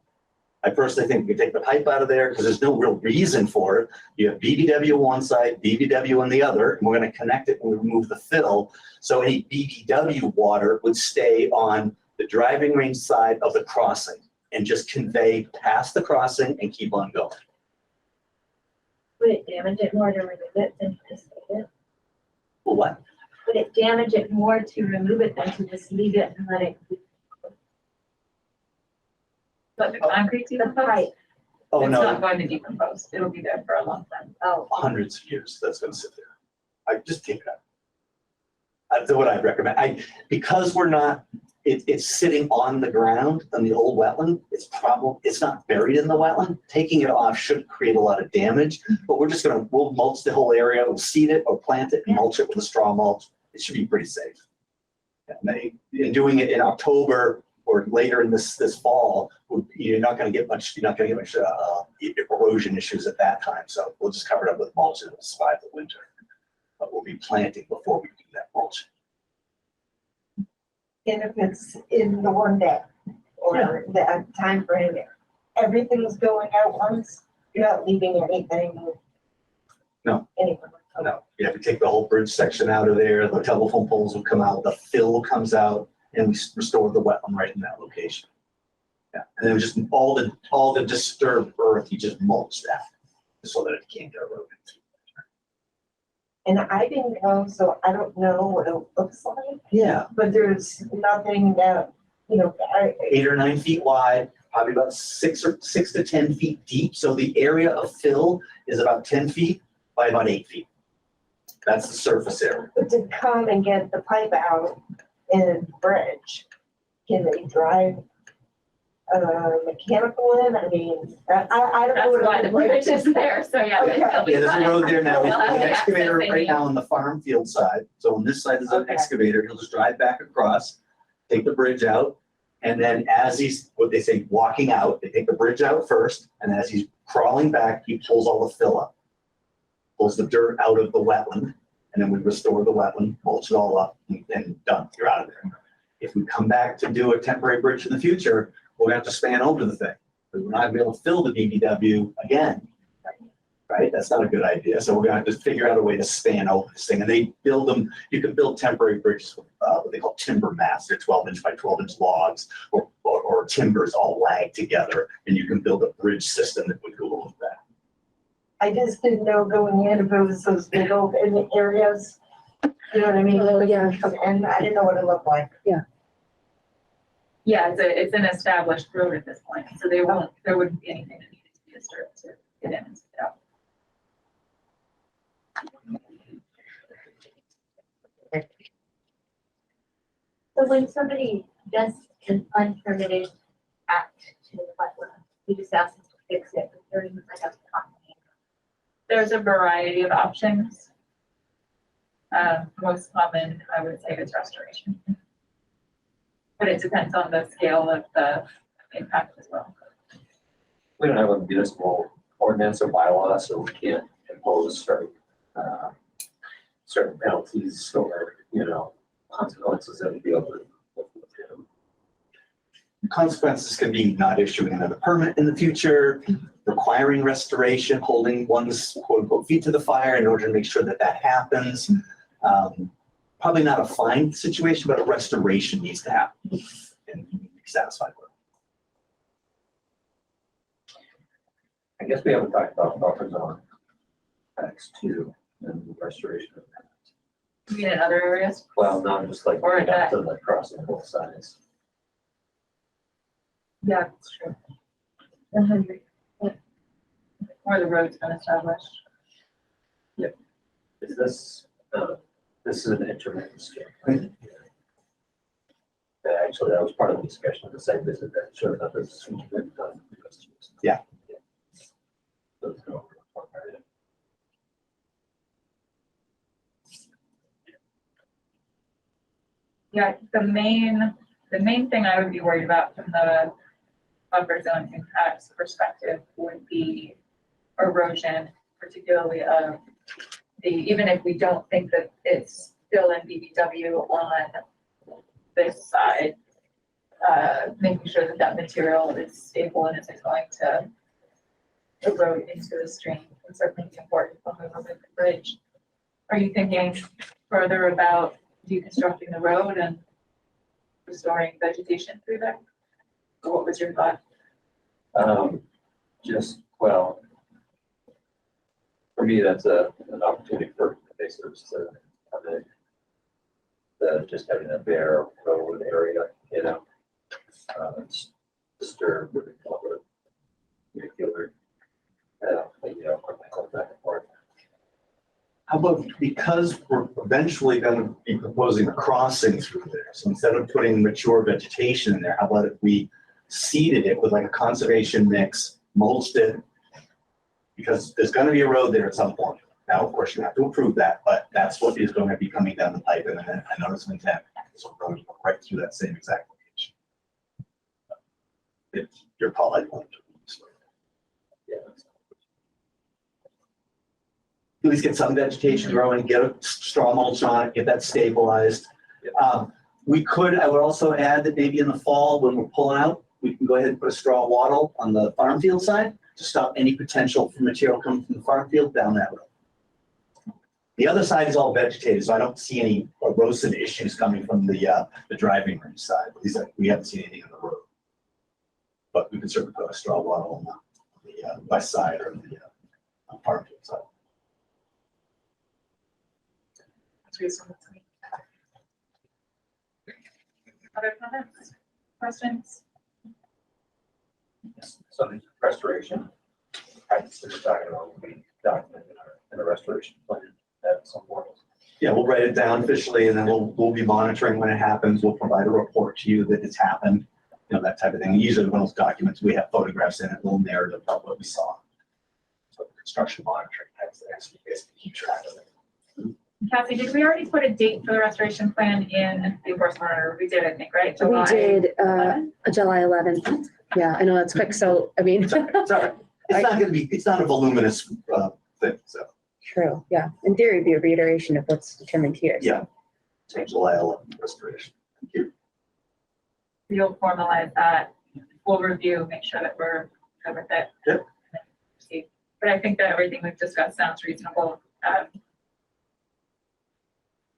I personally think we can take the pipe out of there because there's no real reason for it. You have BBW on one side, BBW on the other, and we're going to connect it and we remove the fill. So any BBW water would stay on the driving range side of the crossing and just convey past the crossing and keep on going. Would it damage it more to remove it than to just leave it? Well, what? Would it damage it more to remove it than to just leave it and let it? But the concrete The decompose, pipe. Oh, it's not no, going to decompose. It'll be there for a long time. Oh, hundreds of years that's going to sit there. I just take it out. That's what I'd recommend. Because we're not, it's sitting on the ground on the old wetland. It's not buried in the wetland. Taking it off should create a lot of damage, but we'll mulch the whole area. We'll seed it or plant it and mulch it with a straw mulch. It should be pretty safe. And doing it in October or later in this fall, you're not going to get much erosion issues at that time. So we'll just cover it up with mulch and it'll survive the winter. But we'll be planting before we do that mulch. and if it's in the one day or the time frame, everything's going out once, you're not leaving anything. No. Anywhere. No, you have to take the whole bridge section out of there. The telephone poles will come out, the fill comes out, and we restore the wetland right in that location. Yeah, and then just all the disturbed earth, you just mulch that so that it can't get eroded. And I didn't go, so I don't know what it looks like, Yeah, but there's nothing that, 8 or 9 feet wide, probably about 6 to 10 feet deep. So the area of fill is about 10 feet by about 8 feet. That's the surface area. but to come and get the pipe out in the bridge, can they drive mechanical in? I mean, I don't know. That's what why the bridge is there, so yeah. Okay. it'll be Yeah, there's a fine. road there now. We'll There's have an the excavator access they right need. now on the farm field side. So on this side is an Okay. excavator. He'll just drive back across, take the bridge out. And then as he's, what they say, walking out, they take the bridge out first. And as he's crawling back, he pulls all the fill up. Pulls the dirt out of the wetland. And then we restore the wetland, mulch it all up, and done. You're out of there. If we come back to do a temporary bridge in the future, we're gonna have to span over the thing. Because we're not gonna be able to fill the BBW again. Right? That's not a good idea. So we're gonna have to figure out a way to span over this thing. And they build them, you can build temporary bridges with what they call timber mats. They're 12-inch by 12-inch logs or timbers all lagged together. And you can build a bridge system that would go over that. I just didn't know going in if it was those big open areas. You know what I mean? Oh, yeah. And I didn't know what it looked like. Yeah, it's an established road at this point, so there wouldn't be anything that needed to be disturbed to get in and get out. So when somebody does an unpermitted act to the wetland, we just ask them to fix it, but there isn't like a company. There's a variety of options. Most common, I would say, is restoration. But it depends on the scale of the impact as well. We don't have a municipal ordinance or bylaw, so we can't impose certain penalties or, consequences that would be able to. Consequences can be not issuing another permit in the future, requiring restoration, holding one's quote unquote feet to the fire in order to make sure that that happens. Probably not a fine situation, but a restoration needs to happen and be satisfied with. I guess we haven't talked about buffer zone tax too, and restoration of that. You mean in other areas? Well, not just like Or right that- up to the crossing both sides. Yeah, that's true. Where the road's been established. Is this, this is an intermittent scale. Actually, that was part of the discussion of the site visit that showed up as intermittent. Yeah. So it's no- Yeah, the main thing I would be worried about from the buffer zone impacts perspective would be erosion, particularly of even if we don't think that it's still in BBW on this side, making sure that that material is stable and isn't going to erode into the stream would certainly be important when we remove the bridge. Are you thinking further about deconstructing the road and restoring vegetation through there? Or what was your thought? Well, for me, that's an opportunity for investors to have just having a bare road area, it's disturbed with the nuclear, back and forth. How about, because we're eventually going to be proposing a crossing through there, so instead of putting mature vegetation in there, how about if we seeded it with like a conservation mix, mulched it? Because there's going to be a road there at some point. Now, of course, you have to approve that, but that's what is going to be coming down the pipe, and then I notice an intent, so we're going to go right through that same exact location. It's your call, I want to. Yeah. At least get some vegetation growing, get a straw mulch on it, get that stabilized. I would also add that maybe in the fall, when we're pulling out, we can go ahead and put a straw wattle on the farm field side to stop any potential for material coming from the farm field down that road. The other side is all vegetated, so I don't see any erosive issues coming from the driving range side. At least we haven't seen anything on the road. But we can certainly put a straw wattle on the west side or the farm field side. That's reasonable to me. Other comments, questions? Yes. So the restoration practices we're talking about will be documented in a restoration plan at some point. Yeah, we'll write it down officially, and then we'll be monitoring when it happens. We'll provide a report to you that it's happened, that type of thing. Usually one of those documents, we have photographs in it, a little narrative about what we saw. So construction monitoring type things, we basically keep track of it. Cassie, did we already put a date for the restoration plan in the enforcement order? We did, I think, right? We July did, 11th? July 11th. Yeah, I know that's quick. So, I mean, It's all right. It's not going to be, it's not a voluminous thing, so. true. Yeah. In theory, it'd be a reiteration of what's determined here. So. Yeah. So July 11th restoration. Thank you. You'll formalize that. We'll review, make sure that we're good with it. Yep. But I think that everything we've discussed sounds reasonable.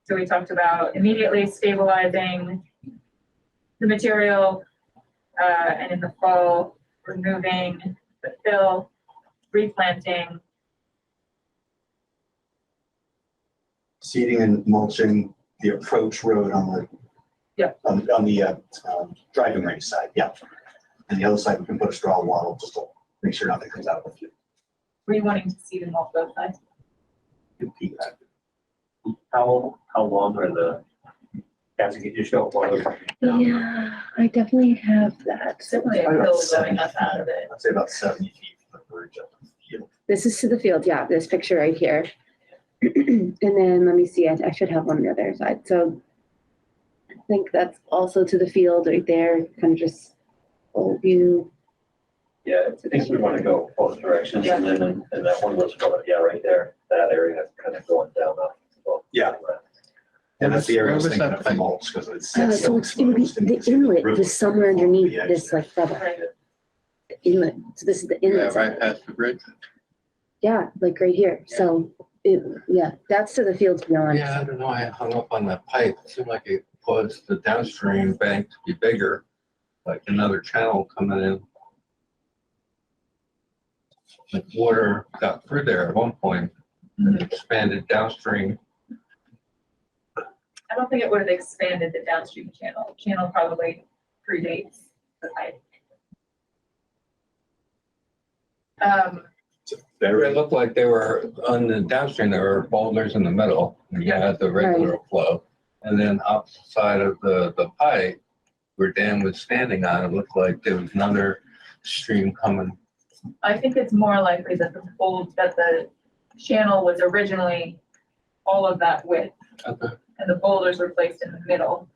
So we talked about immediately stabilizing the material, and in the fall, removing the fill, replanting, seeding and mulching the approach road on the. Yeah. On the driving range side, yeah. And the other side, we can put a straw wattle just to make sure nothing comes out of the field. Were you wanting to see them off both sides? How long are the, as you show, Yeah, I definitely have that. Certainly a hill going up out of it. I'd say about 70 feet from the bridge up to the field. This is to the field, yeah, this picture right here. And then let me see, I should have one on the other side. So I think that's also to the field right there, kind of just full view. Yeah, I think we want to go both directions and then, and that one was going, yeah, right there, that area kind of going down up. Yeah. And that's the area I was Where was thinking that of the pipe? mulch, because it's. So it would be, the inlet is somewhere underneath this like bubble. The inlet, so this is the Yeah, inlet. right past the bridge. Yeah, like right here. So yeah, that's to the field to be honest. Yeah, I don't know, I hung up on that pipe. It seemed like it caused the downstream bank to be bigger, like another channel coming in. The water got through there at one point and expanded downstream. I don't think it would have expanded the downstream channel. Channel probably predates the pipe. It's a very, It looked like they were on the downstream, there were boulders in the middle, and you had the regular flow. And then opposite side of the pipe, where Dan was standing on, it looked like there was another stream coming. I think it's more likely that the channel was originally all of that width Okay. and the boulders were placed in the middle.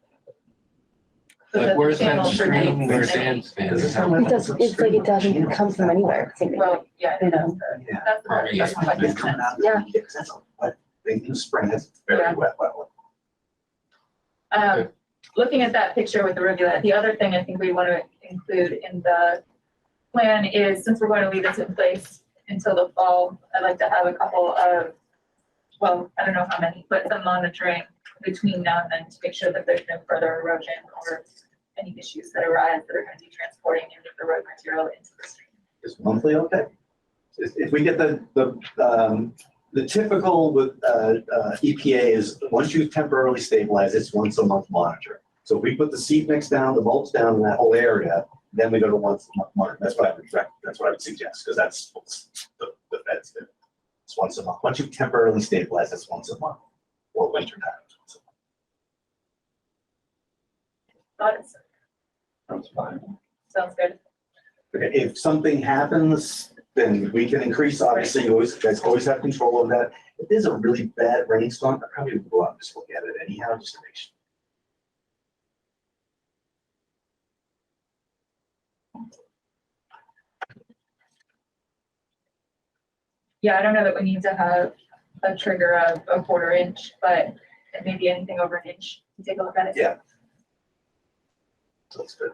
So Like, the where's that channel stream where predates Dan any- stands? It doesn't, it's like it doesn't come from anywhere. Well, yeah, You that's know. the part Yeah. that's quite it's coming sense. out. Yeah. Because that's a wet thing in the spring. That's very Yeah. wet. Looking at that picture with the rivulet, the other thing I think we want to include in the plan is, since we're going to leave this in place until the fall, I'd like to have a couple of, well, I don't know how many, but some monitoring between now and then to make sure that there's no further erosion or any issues that arise that are going to be transporting any of the road material into the stream. Is monthly okay? If we get the typical with EPA is, once you temporarily stabilize, it's once a month monitor. So if we put the seed mix down, the mulch down in that whole area, then we go to once a month monitor. That's what I would direct, that's what I would suggest, because that's what the feds do. It's once a month. Once you temporarily stabilize, it's once a month, or winter time. Thoughts? Sounds fine. Sounds good. Okay, if something happens, then we can increase, obviously, you guys always have control of that. If there's a really bad rainstorm, I probably would go out and just look at it anyhow, just to make sure. Yeah, I don't know that we need to have a trigger of a 1/4 inch, but maybe anything over an inch, take a look at it. Yeah. That's good.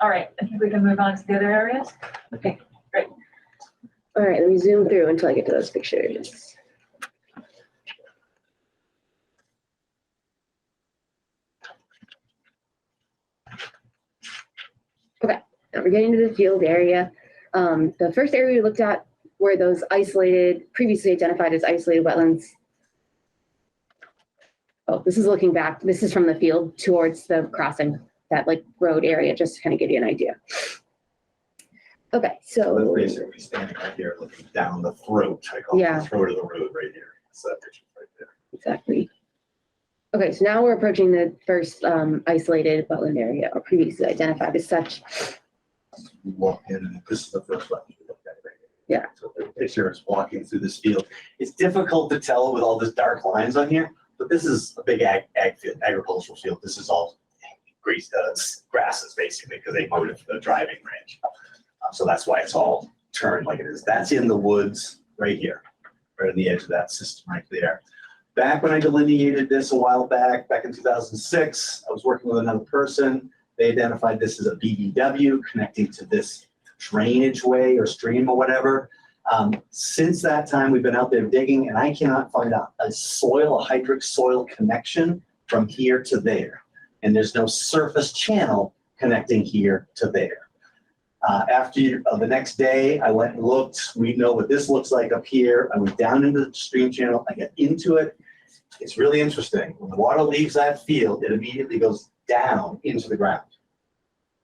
All right, I think we can move on to the other areas. Okay. Great. All right, let me zoom through until I get to those pictures. Okay, now we're getting to the field area. The first area we looked at were those isolated, previously identified as isolated wetlands. Oh, this is looking back. This is from the field towards the crossing, that like road area, just to kind of give you an idea. Okay, so. That's basically standing right here, looking down the throat, I call it Yeah. the throat of the road right here. It's that picture right there. Exactly. Okay, so now we're approaching the first isolated wetland area, or previously identified as such. We walk in, and this is the first one we looked at right here. Yeah. So the picture is walking through this field. It's difficult to tell with all these dark lines on here, but this is a big ag field, agricultural field. This is all grasses basically, because they mowed it for the driving range. So that's why it's all turned like it is. That's in the woods right here, right on the edge of that system right there. Back when I delineated this a while back in 2006, I was working with another person. They identified this as a BBW connecting to this drainage way or stream or whatever. Since that time, we've been out there digging, and I cannot find a hydric soil connection from here to there. And there's no surface channel connecting here to there. The next day, I went and looked. We know what this looks like up here. I went down into the stream channel. I get into it. It's really interesting. When the water leaves that field, it immediately goes down into the ground.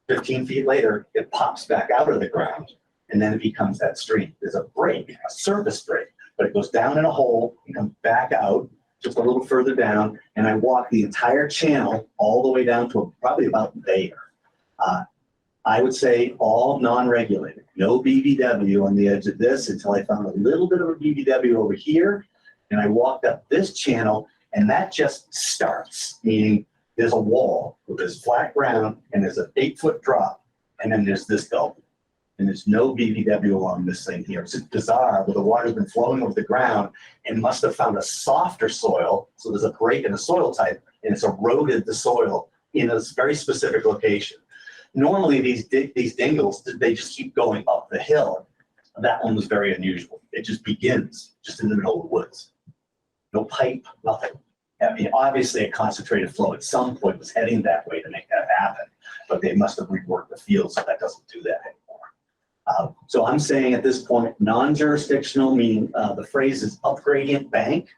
15 feet later, it pops back out of the ground, and then it becomes that stream. There's a break, a surface break, but it goes down in a hole and comes back out just a little further down, and I walk the entire channel all the way down to probably about there. I would say all non-regulated, no BBW on the edge of this until I found a little bit of a BBW over here, and I walked up this channel, and that just starts, meaning there's a wall with this flat ground, and there's an 8-foot drop, and then there's this gulp. And there's no BBW along this thing here. It's just bizarre, but the water's been flowing over the ground and must have found a softer soil. So there's a break in the soil type, and it's eroded the soil in a very specific location. Normally, these dingles, they just keep going up the hill. That one was very unusual. It just begins just in the middle of the woods. No pipe, nothing. I mean, obviously, a concentrated flow at some point was heading that way to make that happen, but they must have reworked the field so that doesn't do that anymore. So I'm saying at this point, non-jurisdictional, meaning the phrase is upgradient bank.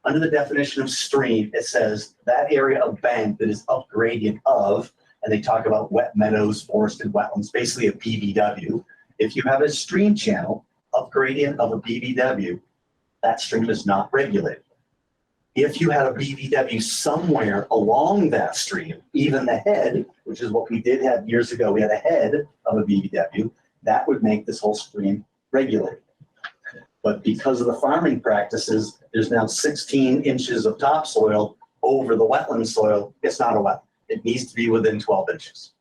Under the definition of stream, it says that area of bank that is upgradient of, and they talk about wet meadows, forested wetlands, basically a BBW. If you have a stream channel, upgradient of a BBW, that stream is not regulated. If you had a BBW somewhere along that stream, even the head, which is what we did have years ago, we had a head of a BBW, that would make this whole stream regulated. But because of the farming practices, there's now 16 inches of topsoil over the wetland soil. It's not a wetland. It needs to be within 12 inches.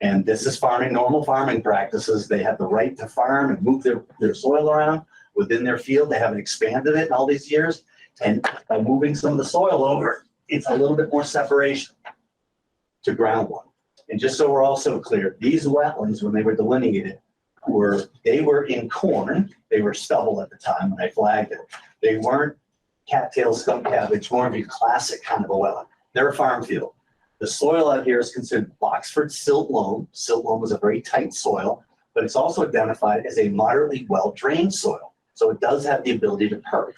And this is farming, normal farming practices. They have the right to farm and move their soil around within their field. They haven't expanded it in all these years. And by moving some of the soil over, it's a little bit more separation to groundwater. And just so we're also clear, these wetlands, when they were delineated, they were in corn. They were stubble at the time when I flagged it. They weren't cattail, skunk cabbage, more of a classic kind of a wetland. They're a farm field. The soil out here is considered Boxford silt loam. Silt loam is a very tight soil, but it's also identified as a moderately well-drained soil. So it does have the ability to perk.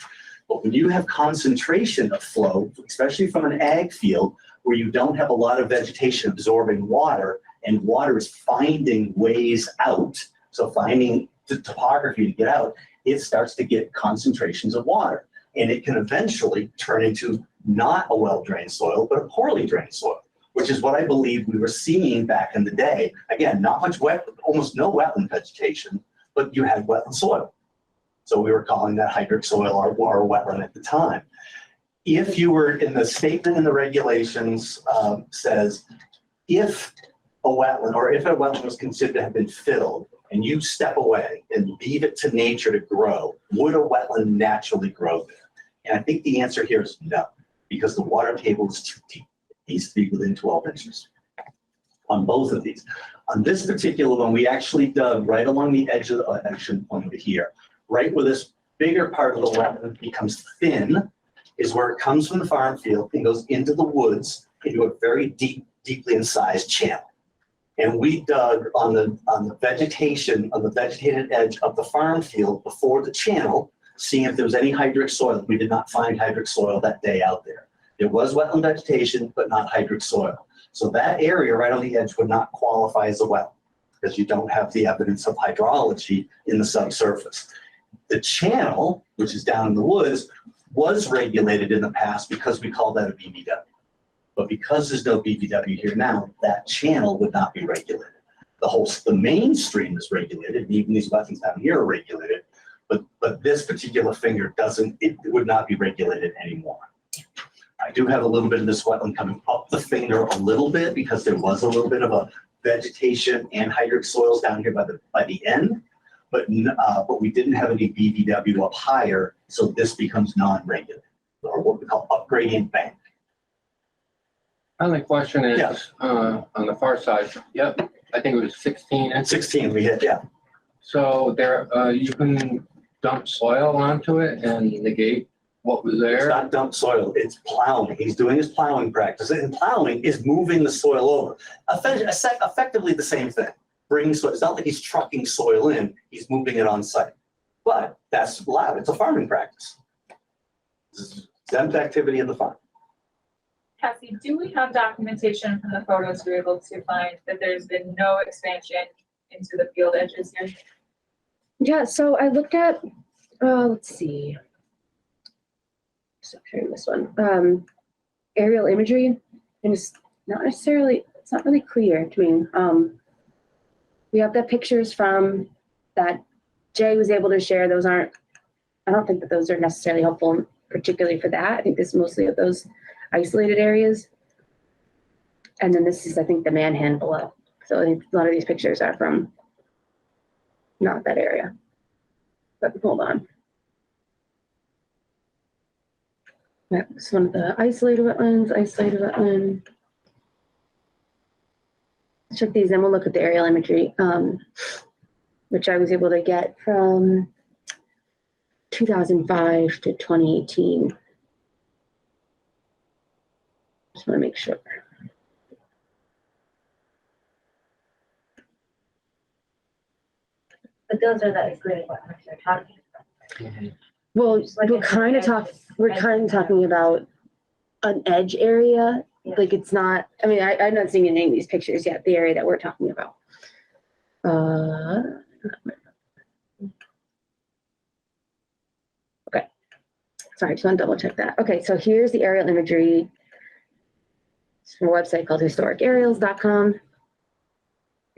But when you have concentration of flow, especially from an ag field, where you don't have a lot of vegetation absorbing water, and water is finding ways out, so finding the topography to get out, it starts to get concentrations of water. And it can eventually turn into not a well-drained soil, but a poorly drained soil, which is what I believe we were seeing back in the day. Again, not much almost no wetland vegetation, but you had wetland soil. So we were calling that hydric soil or wetland at the time. If you were in the statement in the regulations says, if a wetland or if a wetland was considered to have been filled and you step away and leave it to nature to grow, would a wetland naturally grow there? And I think the answer here is no, because the water table is too deep. It needs to be within 12 inches on both of these. On this particular one, we actually dug right along the edge of the action point over here. Right where this bigger part of the wetland becomes thin is where it comes from the farm field and goes into the woods into a very deeply incised channel. And we dug on the vegetation, on the vegetated edge of the farm field before the channel, seeing if there was any hydric soil. We did not find hydric soil that day out there. There was wetland vegetation, but not hydric soil. So that area right on the edge would not qualify as a wetland because you don't have the evidence of hydrology in the subsurface. The channel, which is down in the woods, was regulated in the past because we called that a BBW. But because there's no BBW here now, that channel would not be regulated. The main stream is regulated, and even these wetlands down here are regulated, but this particular finger it would not be regulated anymore. I do have a little bit of this wetland coming up the finger a little bit because there was a little bit of a vegetation and hydric soils down here by the end. But we didn't have any BBW up higher, so this becomes non-regulated, or what we call upgradient bank. My only question is, Yeah. On the far side, yep, I think it was 16 inches. 16 we hit, yeah. So there, you can dump soil onto it and negate what was It's there. not dump soil, it's plowing. He's doing his plowing practice, and plowing is moving the soil over. Effectively the same thing. bringing soil. It's not like he's trucking soil in, he's moving it on site. But that's allowed. It's a farming practice. It's exempt activity in the farm. Cassie, do we have documentation from the photos we're able to find that there's been no expansion into the field edges here? Yeah, so I looked at, let's see. Stop sharing this one. Aerial imagery, and it's not really clear to me. We have the pictures from that Jay was able to share. Those aren't, I don't think that those are necessarily helpful, particularly for that. I think this is mostly of those isolated areas. And then this is, I think, the manhand below. So I think a lot of these pictures are from not that area. But hold on. Yeah, this is one of the isolated wetland. Check these and we'll look at the aerial imagery, which I was able to get from 2005 to 2018. Just want to make sure. But those are the isolated wetlands you're talking about. Well, Like we're it's kind of edge- talking about an edge area. Yeah. Like it's not, I mean, I'm not seeing any of these pictures yet, the area that we're talking about. Okay. Sorry, just want to double check that. Okay, so here's the aerial imagery. It's from a website called historicaerials.com.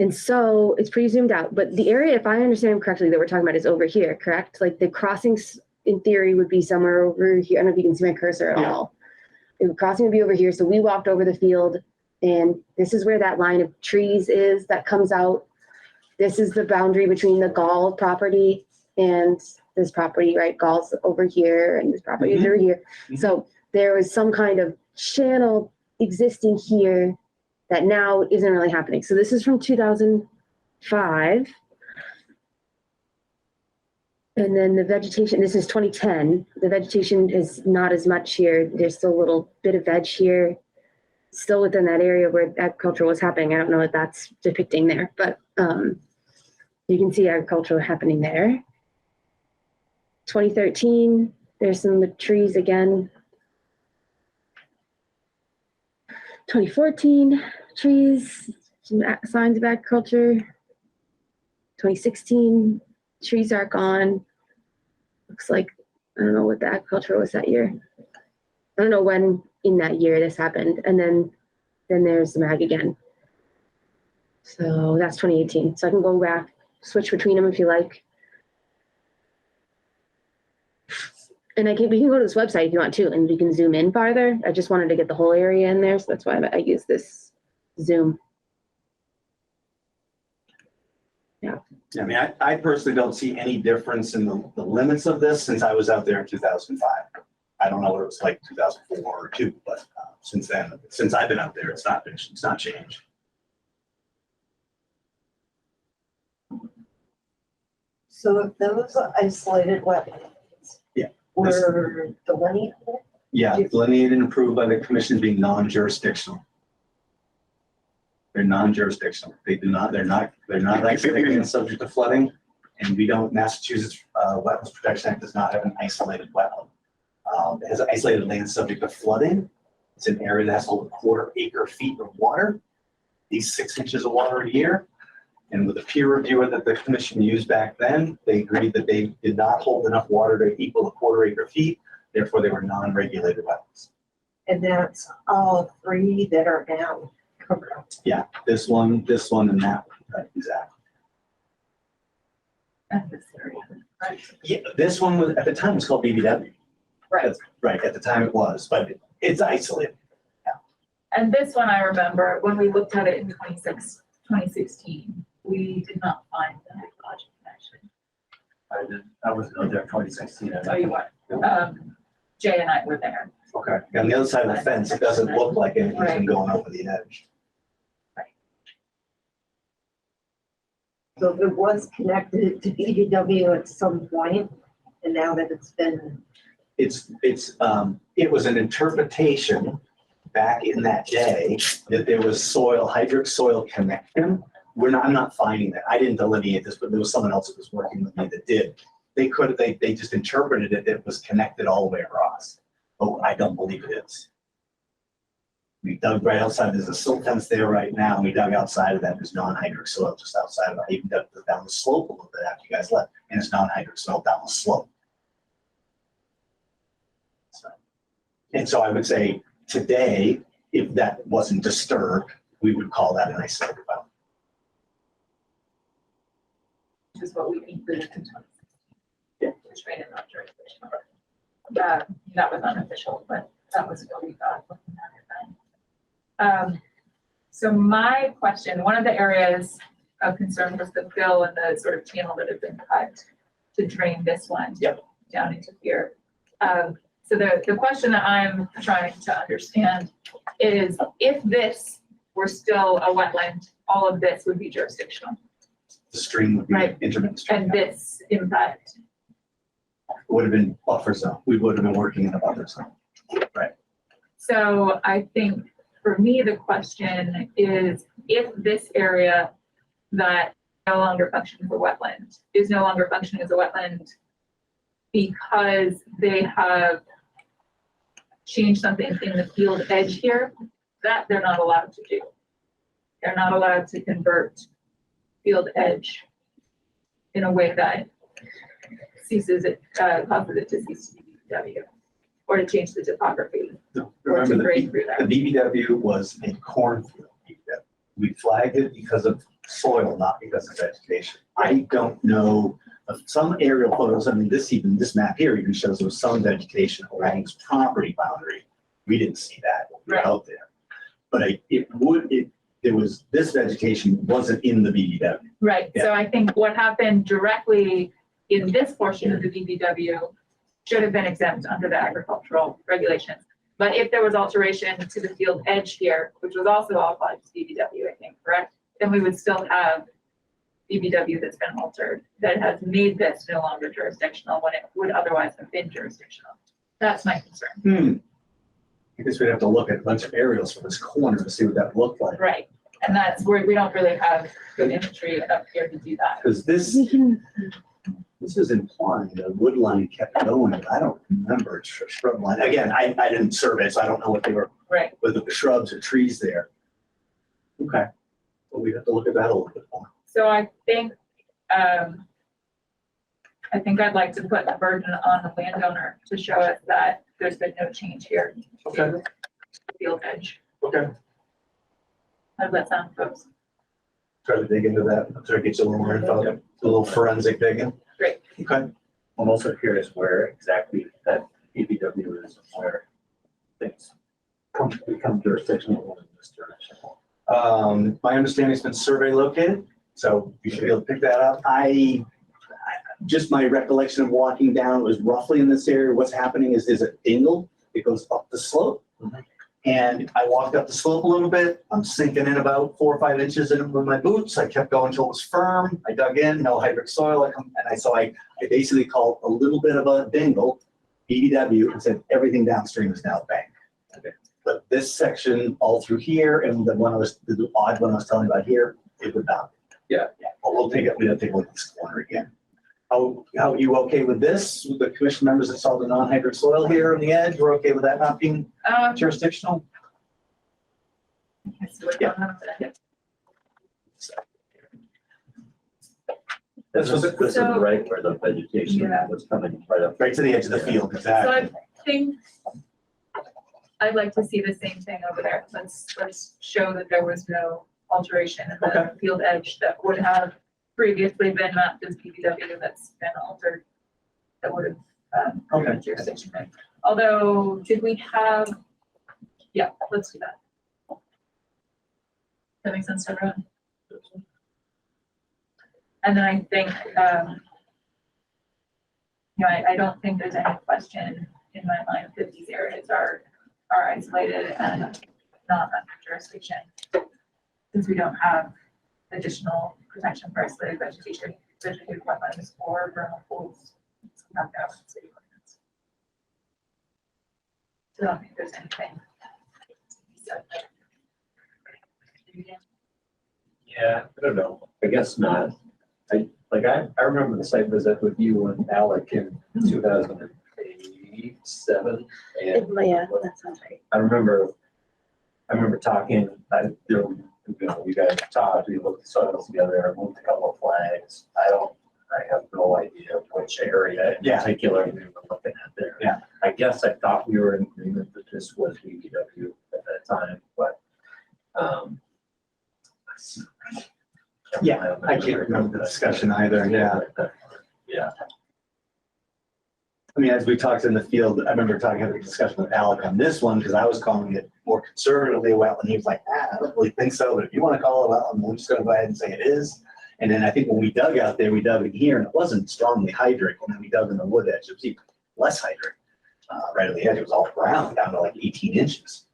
And so it's pretty zoomed out, but the area, if I understand correctly, that we're talking about is over here, correct? Like the crossings in theory would be somewhere over here. I don't know if you can see my cursor at all. The crossing would be over here. So we walked over the field and this is where that line of trees is that comes out. This is the boundary between the Gall property and this property, right? Gall's over here and this property is over here. So there was some kind of channel existing here that now isn't really happening. So this is from 2005. And then the vegetation, this is 2010. The vegetation is not as much here. There's still a little bit of veg here, still within that area where agriculture was happening. I don't know what that's depicting there, but you can see agriculture happening there. 2013, there's some trees again. 2014, trees, some signs of agriculture. 2016, trees are gone. Looks like, I don't know what the agriculture was that year. I don't know when in that year this happened. And then there's the mag again. So that's 2018. So I can go back, switch between them if you like. And we can go to this website if you want to, and we can zoom in farther. I just wanted to get the whole area in there, so that's why I use this zoom. Yeah. I mean, I personally don't see any difference in the limits of this since I was out there in 2005. I don't know what it was like 2004 or 2, but since then, since I've been out there, it's not changed. So if those isolated wetlands. Yeah. Were delineated? Yeah, delineated and approved by the commission being non-jurisdictional. They're non-jurisdictional. They're not isolated and subject to flooding. And we don't, Massachusetts Wetlands Protection Act does not have an isolated wetland. It has an isolated land subject to flooding. It's an area that has over 1/4 acre feet of water, these 6 inches of water a year. And with the peer reviewer that the commission used back then, they agreed that they did not hold enough water to equal 1/4 acre feet. Therefore, they were non-regulated wetlands. And that's all 3 that are now covered up. Yeah, this one, and that one, right, exactly. And this area, right? Yeah, this one was, at the time, it was called BBW. Right. Right, at the time it was, but it's isolated. And this one, I remember when we looked at it in 2016, we did not find the hydrologic connection. I was out there 2016. Oh, you were. Jay and I were there. Okay. On the other side of the fence, it doesn't look like anything's been going over the edge. So if it was connected to BBW at some point, and now that it's been. It was an interpretation back in that day that there was hydric soil connection I'm not finding that. I didn't delineate this, but there was someone else that was working with me that did. They just interpreted it, it was connected all the way across. But I don't believe it is. We dug right outside, there's a silt fence there right now, and we dug outside of that, there's non-hydric soil just outside of it. I even dug down the slope a little bit after you guys left, and it's non-hydric soil down the slope. And so I would say today, if that wasn't disturbed, we would call that an isolated well. Which is what we included in 2016. Yeah. Which made it not jurisdictional. That was unofficial, but that was what we thought looking at it then. So my question, one of the areas of concern was the fill and the sort of channel that had been cut to drain this one down into here. So the question that I'm trying to understand is if this were still a wetland, all of this would be jurisdictional. The stream would be Right. intermittent stream. And this impact, Would have been buffer zone. We would have been working in a buffer zone. Right. so I think for me, the question is if this area that no longer functions as a wetland is no longer functioning as a wetland because they have changed something in the field edge here, that they're not allowed to do. They're not allowed to convert field edge in a way that causes it to cease to be BBW, or to change the topography, or Remember, to grade through the that. BBW was a cornfield BBW. We flagged it because of soil, not because of vegetation. I don't know of some aerial photos. I mean, this map here even shows there was some vegetation along this property boundary. We didn't see that when we were Right. out there. But this vegetation wasn't in the BBW. Right, so I think what happened directly in this portion of the BBW should have been exempt under the agricultural regulations. But if there was alteration to the field edge here, which was also all applied to BBW, I think, correct? Then we would still have BBW that's been altered, that has made this no longer jurisdictional when it would otherwise have been jurisdictional. That's my concern. I guess we'd have to look at a bunch of aerials from this corner to see what that looked like. Right, and that's where we don't really have good imagery up here to do that. Because this is implying the wood line kept going, but I don't remember shrub line. Again, I didn't survey, so I don't know what they were, Right, whether the shrubs or trees there. Okay, but we have to look at that a little bit more. so I think I'd like to put the burden on the landowner to show us that there's been no change here. Okay. to the Field edge. Okay. How does that sound, folks? Try to dig into that, try to get you a little more info, a little forensic digging. Great. Okay. I'm also curious where exactly that BBW is, where things become jurisdictional in this direction. My understanding has been survey located, so you should be able to pick that up. Just my recollection of walking down was roughly in this area. What's happening is there's a dingle. It goes up the slope. And I walked up the slope a little bit. I'm sinking in about 4 or 5 inches in with my boots. I kept going until it was firm. I dug in, no hydric soil. I basically called a little bit of a dingle, BBW, and said everything downstream is now bank. Okay. But this section all through here, and the odd one I was telling you about here, it would not. Yeah. But we'll take it. We have to take a look at this corner again. How are you okay with this? With the commission members that saw the non-hydric soil here on the edge, we're okay with that not being jurisdictional? I see what's going on with that. This is So- right where the vegetation Yeah. was coming right up. Right to the edge of the field, So exactly. I think I'd like to see the same thing over there. Let's show that there was no alteration in the field edge that would have previously been mapped as BBW that's been altered. That would have Okay. jurisdiction. Although, did we have, yeah, let's do that. That makes sense to everyone? And then I think, I don't think there's any question in my mind that these areas are isolated and not under jurisdiction. Since we don't have additional protection for isolated vegetation, vegetative wetlands or vernal pools. It's not that in city ordinance. So I don't think there's anything. Yeah, I don't know. I guess not. I remember the site visit with you and Alec in 2008, 7. And Yeah, that sounds right. I remember talking, you guys talked, we looked at soils together, moved a couple of flags. I have no idea which area in Yeah. particular we were looking at there. Yeah. I guess I thought we were in agreement that this was BBW at that time, but, Yeah, I can't remember the discussion either, yeah. Yeah. I mean, as we talked in the field, I remember having a discussion with Alec on this one, because I was calling it more conservatively a wetland. He was like, I don't really think so, but if you want to call it a wetland, we're just gonna go ahead and say it is. And then I think when we dug out there, we dug in here, and it wasn't strongly hydric, and then we dug in the wood edge, it was even less hydric. Right at the edge, it was all brown, down to like 18 inches.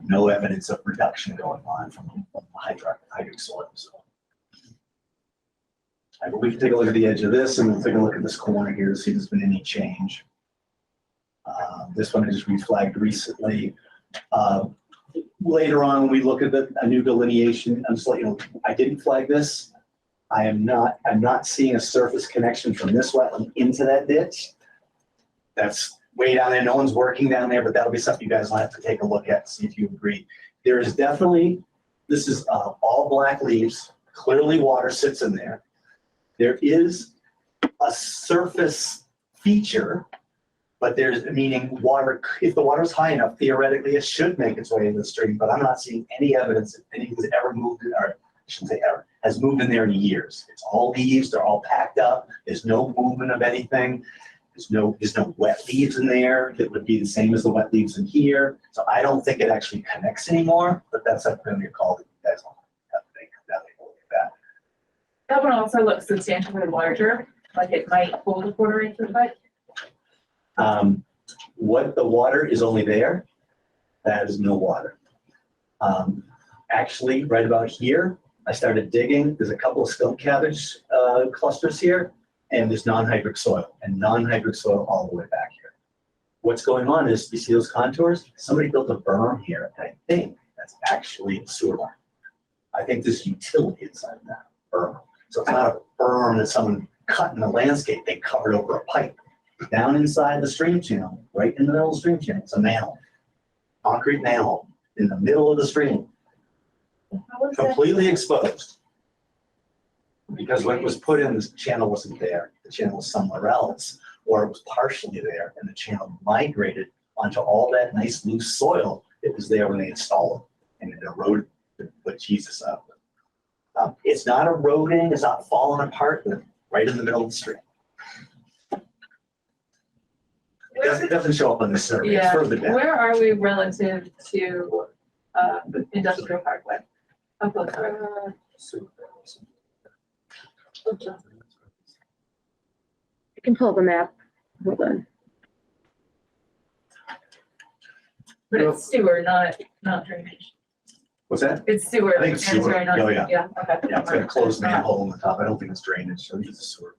No evidence of reduction going on from hydric soil, so. But we can take a look at the edge of this, and we'll take a look at this corner here to see if there's been any change. This one I just reflagged recently. Later on, when we look at a new delineation, I'm just letting you know, I didn't flag this. I'm not seeing a surface connection from this wetland into that ditch. That's way down there. No one's working down there, but that'll be something you guys will have to take a look at, see if you agree. There is definitely, this is all black leaves. Clearly water sits in there. There is a surface feature, but there's, meaning water, if the water is high enough, theoretically it should make its way into the stream, but I'm not seeing any evidence that anything's ever moved, or I shouldn't say ever, has moved in there in years. It's all leaves, they're all packed up. There's no movement of anything. There's no wet leaves in there that would be the same as the wet leaves in here. So I don't think it actually connects anymore, but that's up to your call that you guys will have to make a look at that. That one also looks substantially larger, like it might hold a quarter inch of foot. What the water is only there, that is no water. Actually, right about here, I started digging. There's a couple of skunk cabbage clusters here, and there's non-hydric soil, and non-hydric soil all the way back here. What's going on is, you see those contours? Somebody built a berm here, and I think that's actually a sewer line. I think there's utility inside of that berm. So it's not a berm that someone cut in the landscape, they covered over a pipe. Down inside the stream channel, right in the middle of the stream channel, it's a manhole. Concrete manhole in the middle of the stream. Completely exposed. Because when it was put in, the channel wasn't there. The channel was somewhere else, or it was partially there, and the channel migrated onto all that nice loose soil that was there when they installed it, and it eroded the Jesus up. It's not eroding, it's not falling apart, but right in the middle of the stream. It doesn't show up on this survey, it's Yeah, further down. where are we relative to the industrial parkway? How close are we? I can pull up a map. Hold on. But it's sewer, not drainage. What's that? It's sewer. I think it's and sewer. not- Oh, yeah. Yeah, okay. Yeah, it's got a closed manhole on the top. I don't think it's drainage, so it's a sewer.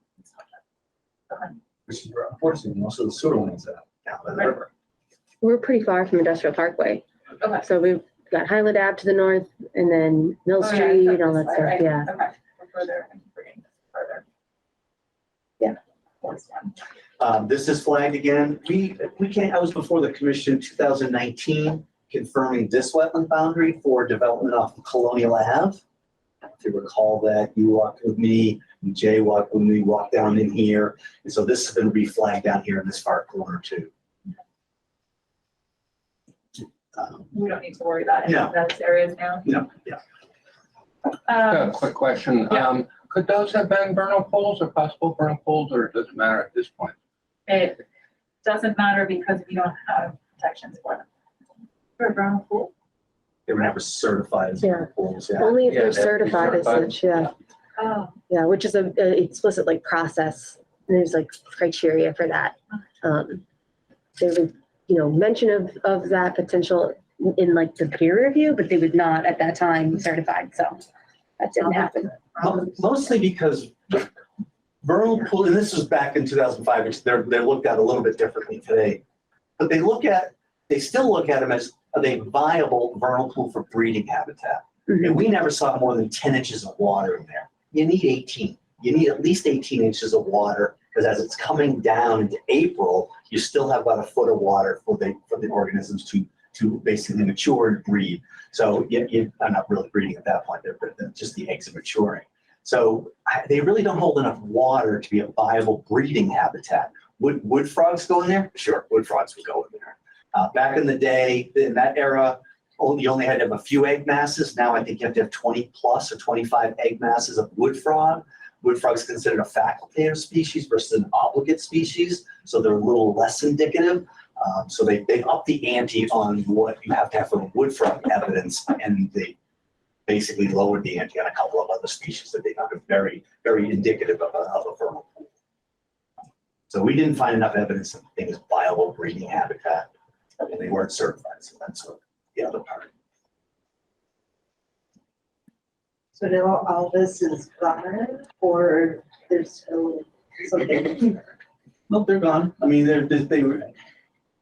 Okay. Which is where, unfortunately, most of the sewer lines out down by the Right. river. We're pretty far from Industrial Parkway. Okay. So we've got Highland Ave to the north, and then Mill Oh, yeah, Street it's and all up that this stuff, way, right? yeah. Okay, we're further, I'm forgetting this further. Yeah. Towards down. This is flagged again. We can't, I was before the commission 2019, confirming this wetland boundary for development off of Colonial Ave. If you recall that, you walked with me, and Jay walked with me, walked down in here. And so this is going to be flagged down here in this far corner too. We don't need to worry about any No. of those areas now. Yeah. A quick question. Yeah. Could those have been vernal pools or possible vernal pools, or does it matter at this point? It doesn't matter because we don't have protections for them. For a brown pool? They were never certified as Yeah. pools, yeah. Only if Yeah, they're they have to be certified as certified. such, yeah. Oh, Yeah, which is a explicit like process. There's like criteria for that. There's a, mention of that potential in like the peer review, but they would not at that time certified, so that didn't happen. Mostly because vernal pool, and this was back in 2005, which they're looked at a little bit differently today. But they still look at them as, are they viable vernal pool for breeding habitat? And we never saw more than 10 inches of water in there. You need 18. You need at least 18 inches of water, because as it's coming down into April, you still have about a foot of water for the organisms to basically mature and breed. So I'm not really breeding at that point, but just the eggs are maturing. So they really don't hold enough water to be a viable breeding habitat. Would frogs go in there? Sure, wood frogs would go in there. Back in the day, in that era, you only had to have a few egg masses. Now I think you have to have 20 plus or 25 egg masses of wood frog. Wood frog is considered a facultative species versus an obligate species, so they're a little less indicative. So they up the ante on what you have to have for wood frog evidence, and they basically lowered the ante on a couple of other species that they found very, very indicative of a vernal pool. So we didn't find enough evidence that the thing is viable breeding habitat, and they weren't certified. So that's the other part. So now all this is gone, or there's still something? Nope, they're gone. I mean, they were,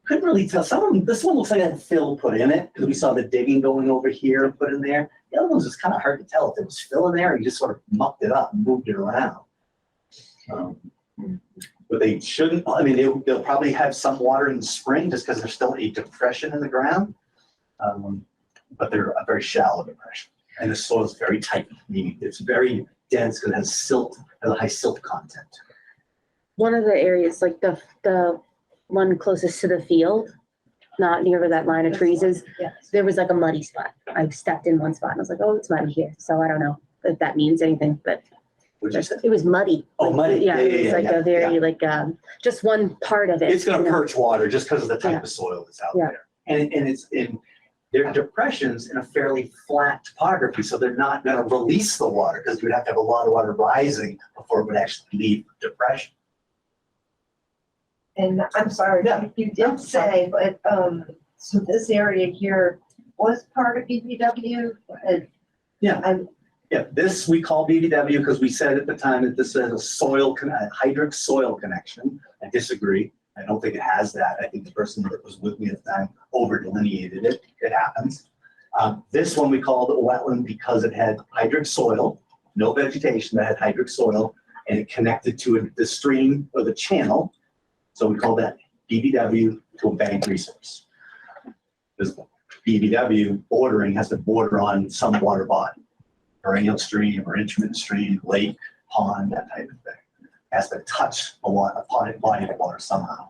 couldn't really tell. Some of them, this one looks like it had fill put in it, because we saw the digging going over here and put in there. The other ones, it's kind of hard to tell if there was fill in there, or you just sort of mucked it up and moved it around. But they shouldn't, I mean, they'll probably have some water in the spring just because there's still a depression in the ground. But they're a very shallow depression. And the soil is very tight, meaning it's very dense because it has silt, has a high silt content. One of the areas, like the one closest to the field, not near where that line of trees is, there was like a muddy spot. I stepped in one spot and I was like, oh, it's muddy here. So I don't know if that means anything, but it was muddy. Oh, Like, muddy. Yeah, it was like a very, like, just one part of it. It's going to you know? perch water just because of the type of soil that's out there. And it's in, they're depressions in a fairly flat topography, so they're not going to release the water because you'd have to have a lot of water rising before it would actually leave depression. And I'm sorry, you did say, but, so this area here was part of BBW? Yeah, this we call BBW because we said at the time that this is a hydric soil connection. I disagree. I don't think it has that. I think the person that was with me at the time over delineated it. It happens. This one we called a wetland because it had hydric soil, no vegetation, that had hydric soil, and it connected to the stream or the channel. So we call that BBW to a bank resource. This BBW bordering has to border on some water body, perennial stream or intermittent stream, lake, pond, that type of thing. Has to touch a body of water somehow.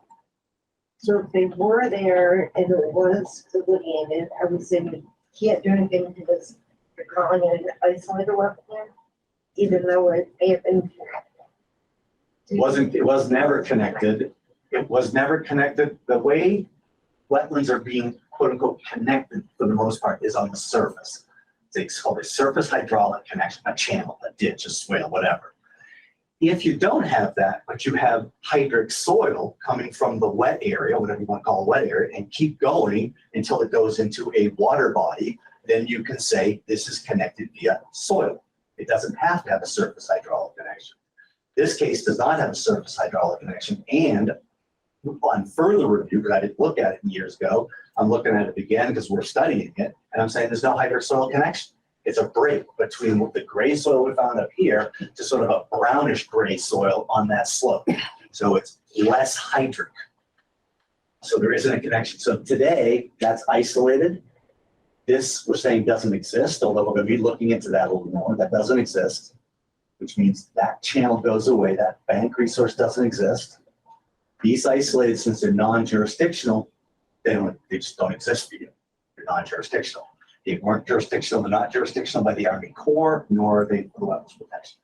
So if they were there and it was delineated, I would say we can't do anything because you're calling it an isolated wetland there, even though it may have been. It was never connected. It was never connected. The way wetlands are being quote unquote connected for the most part is on the surface. It's called a surface hydraulic connection, a channel, a ditch, a swale, whatever. If you don't have that, but you have hydric soil coming from the wet area, whatever you want to call a wet area, and keep going until it goes into a water body, then you can say this is connected via soil. It doesn't have to have a surface hydraulic connection. This case does not have a surface hydraulic connection, and on further review, because I didn't look at it years ago, I'm looking at it again because we're studying it, and I'm saying there's no hydric soil connection. It's a break between the gray soil we found up here to sort of a brownish gray soil on that slope. So it's less hydric. So there isn't a connection. So today, that's isolated. This we're saying doesn't exist, although we're going to be looking into that a little more. That doesn't exist, which means that channel goes away. That bank resource doesn't exist. These isolated, since they're non-jurisdictional, they just don't exist for you. They're non-jurisdictional. They weren't jurisdictional, they're not jurisdictional by the Army Corps, nor are they for the wetlands protection.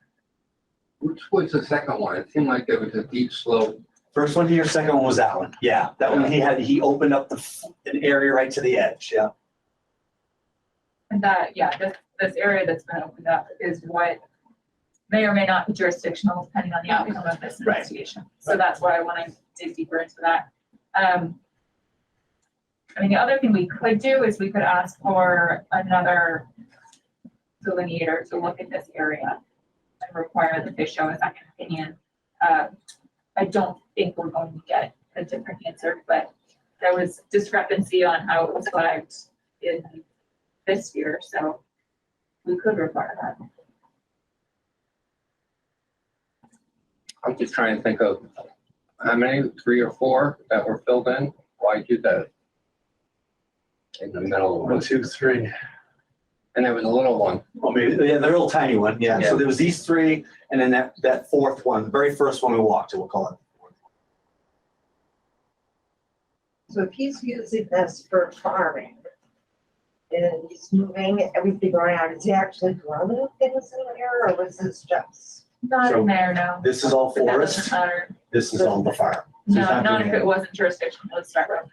Which was the second one? It seemed like there was a deep slope. First one here, second one was that one. Yeah, that one he opened up an area right to the edge. Yeah. And this area that's been opened up is what may or may not be jurisdictional depending on the outcome of this investigation. So that's why I want to dig deeper into that. I mean, the other thing we could do is we could ask for another delineator to look at this area and require that they show a second opinion. I don't think we're going to get a different answer, but there was discrepancy on how it was flagged in this year. So we could require that. I'm just trying to think of how many, 3 or 4 that were filled in? Why do that? In the middle of 1, it. 2, 3. And there was a little one. Well, maybe, yeah, the real tiny one, yeah. So Yeah. there was these 3, and then that 4th one, the very first one we walked to, we'll call it. So if he's using this for farming and he's moving everything around, is he actually growing things in there or was this just? Not So in there, no. This is all But that forest, doesn't matter. this is all the farm. So he's No, not not doing if it any- wasn't jurisdictional, let's start with.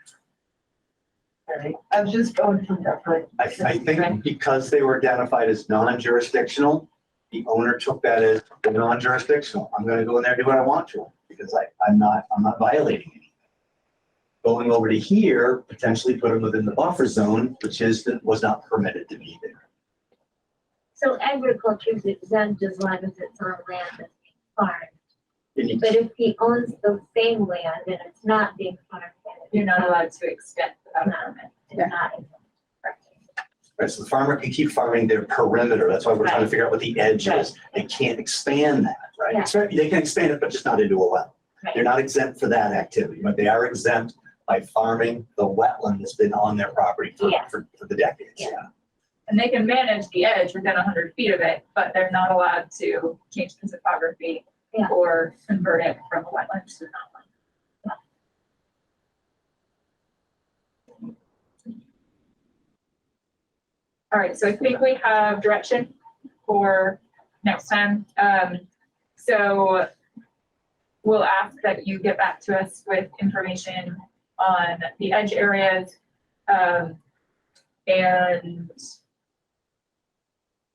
I was just going from different. I think because they were identified as non-jurisdictional, the owner took that as non-jurisdictional. I'm gonna go in there and do what I want to, because I'm not violating anything. Going over to here, potentially put them within the buffer zone, which was not permitted to be there. So agriculture is exempt as long as it's on land that's being farmed. And you- But if he owns the same land and it's not being farmed, then You're not allowed to extend without a permit. it's not. Right, so the farmer can keep farming their perimeter. That's why we're trying to figure out what the edge is. They can't expand that, right? Yeah. They can expand it, but just not into a well. They're not exempt for that activity, but they are exempt by farming the wetland that's been on their property Yeah. for the decades, Yeah. yeah. And they can manage the edge within 100 feet of it, but they're not allowed to change the topography Yeah. or convert it from a wetland to not one. All right, so I think we have direction for next time. So we'll ask that you get back to us with information on the edge areas. And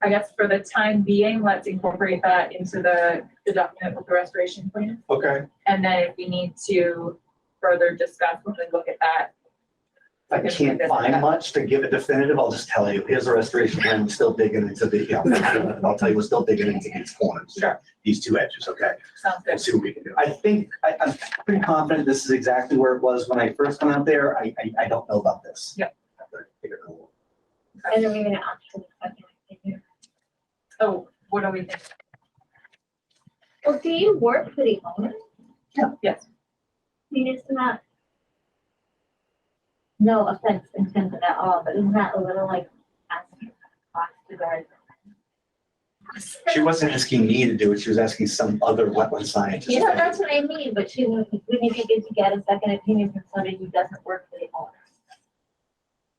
I guess for the time being, let's incorporate that into the document with the restoration plan. Okay. And then if we need to further discuss, when we look at that. I can't find much to give it definitive. I'll just tell you, here's a restoration plan. We're still digging into the, I'll tell you, we're still digging into these corners. Sure. These 2 edges, okay? Sounds We'll good. see what we can do. I think, I'm pretty confident this is exactly where it was when I first went out there. I don't know about this. Yep. And then we're gonna option. Oh, what do we think? Well, do you work for the owner? Yes. I mean, it's not. No offense intended at all, but isn't that a little like asking cost to guard? She wasn't asking me to do it. She was asking some other wetland scientist. Yeah, that's what I mean, but wouldn't it be good to get a second opinion from somebody who doesn't work for the owner?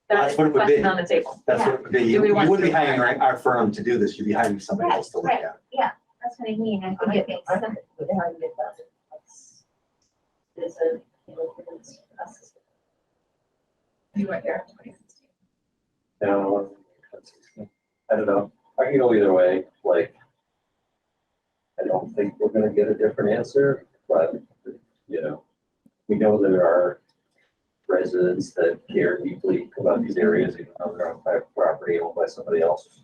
That's what it would be. Question on the table. That's what it would be. Do You we want wouldn't be to- hiring our firm to do this. You'd be hiring somebody else to look at. That's what I mean, I think it makes sense. There's a, process. You went there in 2016. No, I don't know. I can go either way. Like, I don't think we're gonna get a different answer, but, we know there are residents that care deeply about these areas, even though they're on private property owned by somebody else.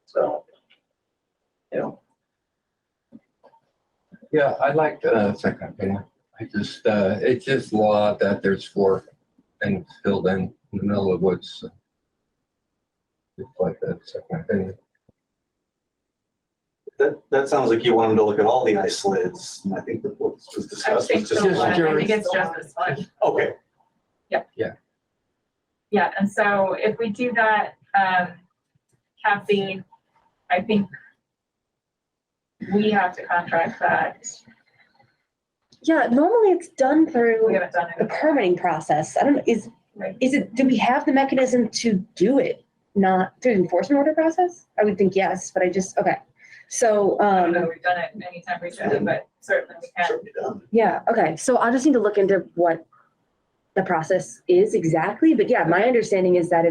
So, Yeah, I like the second opinion. I just, it's just law that there's 4 things filled in the middle of the woods. So just like that second opinion. That sounds like you wanted to look at all the ice slids. And I think that what was I discussed think was just. so, Just but I curious. think it's just this one. Okay. Yeah, and so if we do that, Kathy, I think we have to contract that. Yeah, normally it's done We through haven't done the it. permitting process. I don't know, is it, do we have the mechanism to do it? Not through the enforcement order process? I would think yes, but okay. So, I don't know, we've done it anytime recently, but certainly we can. Certainly done. yeah, okay. So I'll just need to look into what the process is exactly. But yeah, my understanding is that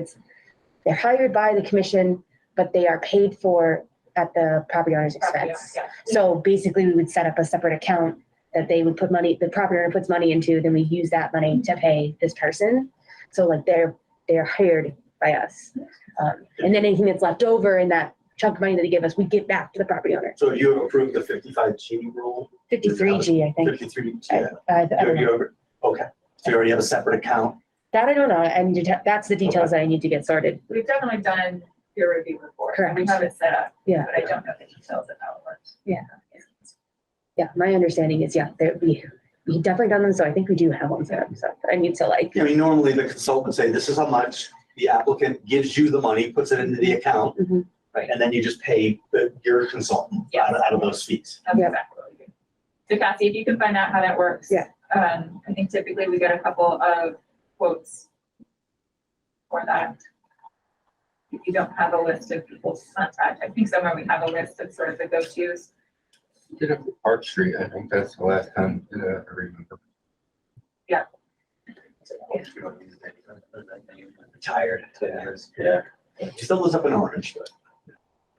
they're hired by the commission, but they are paid for at the property owner's expense. Yeah. So basically, we would set up a separate account that they would put money, the property owner puts money into, then we use that money to pay this person. So like they're hired by us. And then anything that's left over in that chunk of money that they give us, we give back to the property owner. So you approved the 55G rule? 53G, I think. 53, I yeah. don't know. Okay, so you already have a separate account That I don't know, and that's the details that I need to get sorted. We've definitely done peer review before. Correct. We have it set up. Yeah. But I don't know the details of how it works. Yeah, my understanding is, that we definitely done them, so I think we do have one set up, so I need to like, I mean, normally the consultant say, this is how much, the applicant gives you the money, puts it into the account, Mhm. right, and then you just pay your consultant Yeah. out of those fees. That's Yeah. exactly what we do. So Cassie, if you can find out how that works. Yeah. I think typically we get a couple of quotes for that. If you don't have a list of people's contract, I think somewhere we have a list of sort of the go-tos. Did it for Park Street. I think that's the last time I remember. Retired. Yeah. She still lives up in Orange, but.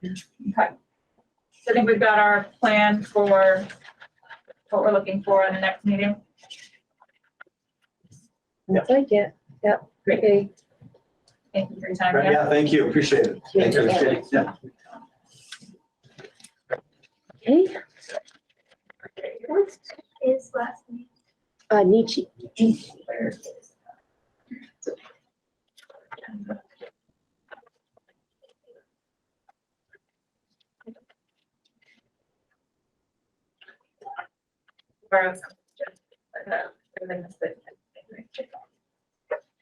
Okay. So I think we've got our plan for what we're looking for in the next meeting. looks like it. Yep. Great. Thank you for your time. Yeah, thank you, appreciate it. Thank you. Yeah. Okay, What is last name? Nietzsche. Where is it?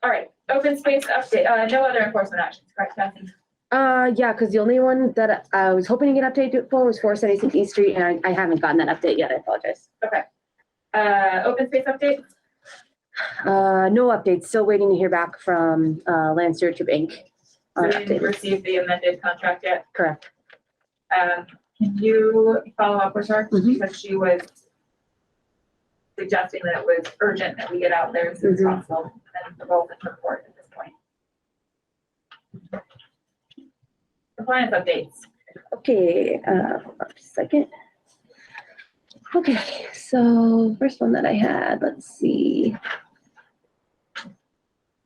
All right, open space update, no other enforcement actions, correct, Kathy? Yeah, because the only one that I was hoping to get updated for was 476 East Street, and I haven't gotten that update yet, I apologize. Okay. Open space update, No updates, still waiting to hear back from, Land Stewardship Inc. so on we didn't update. receive the amended contract yet. Correct. Can you follow up with her? Mhm. Because she was suggesting that it was urgent that we get out there as soon as Mhm. possible, and the both in report at this point. Compliance updates. Okay, hold on just a second. Okay, so first one that I had, let's see.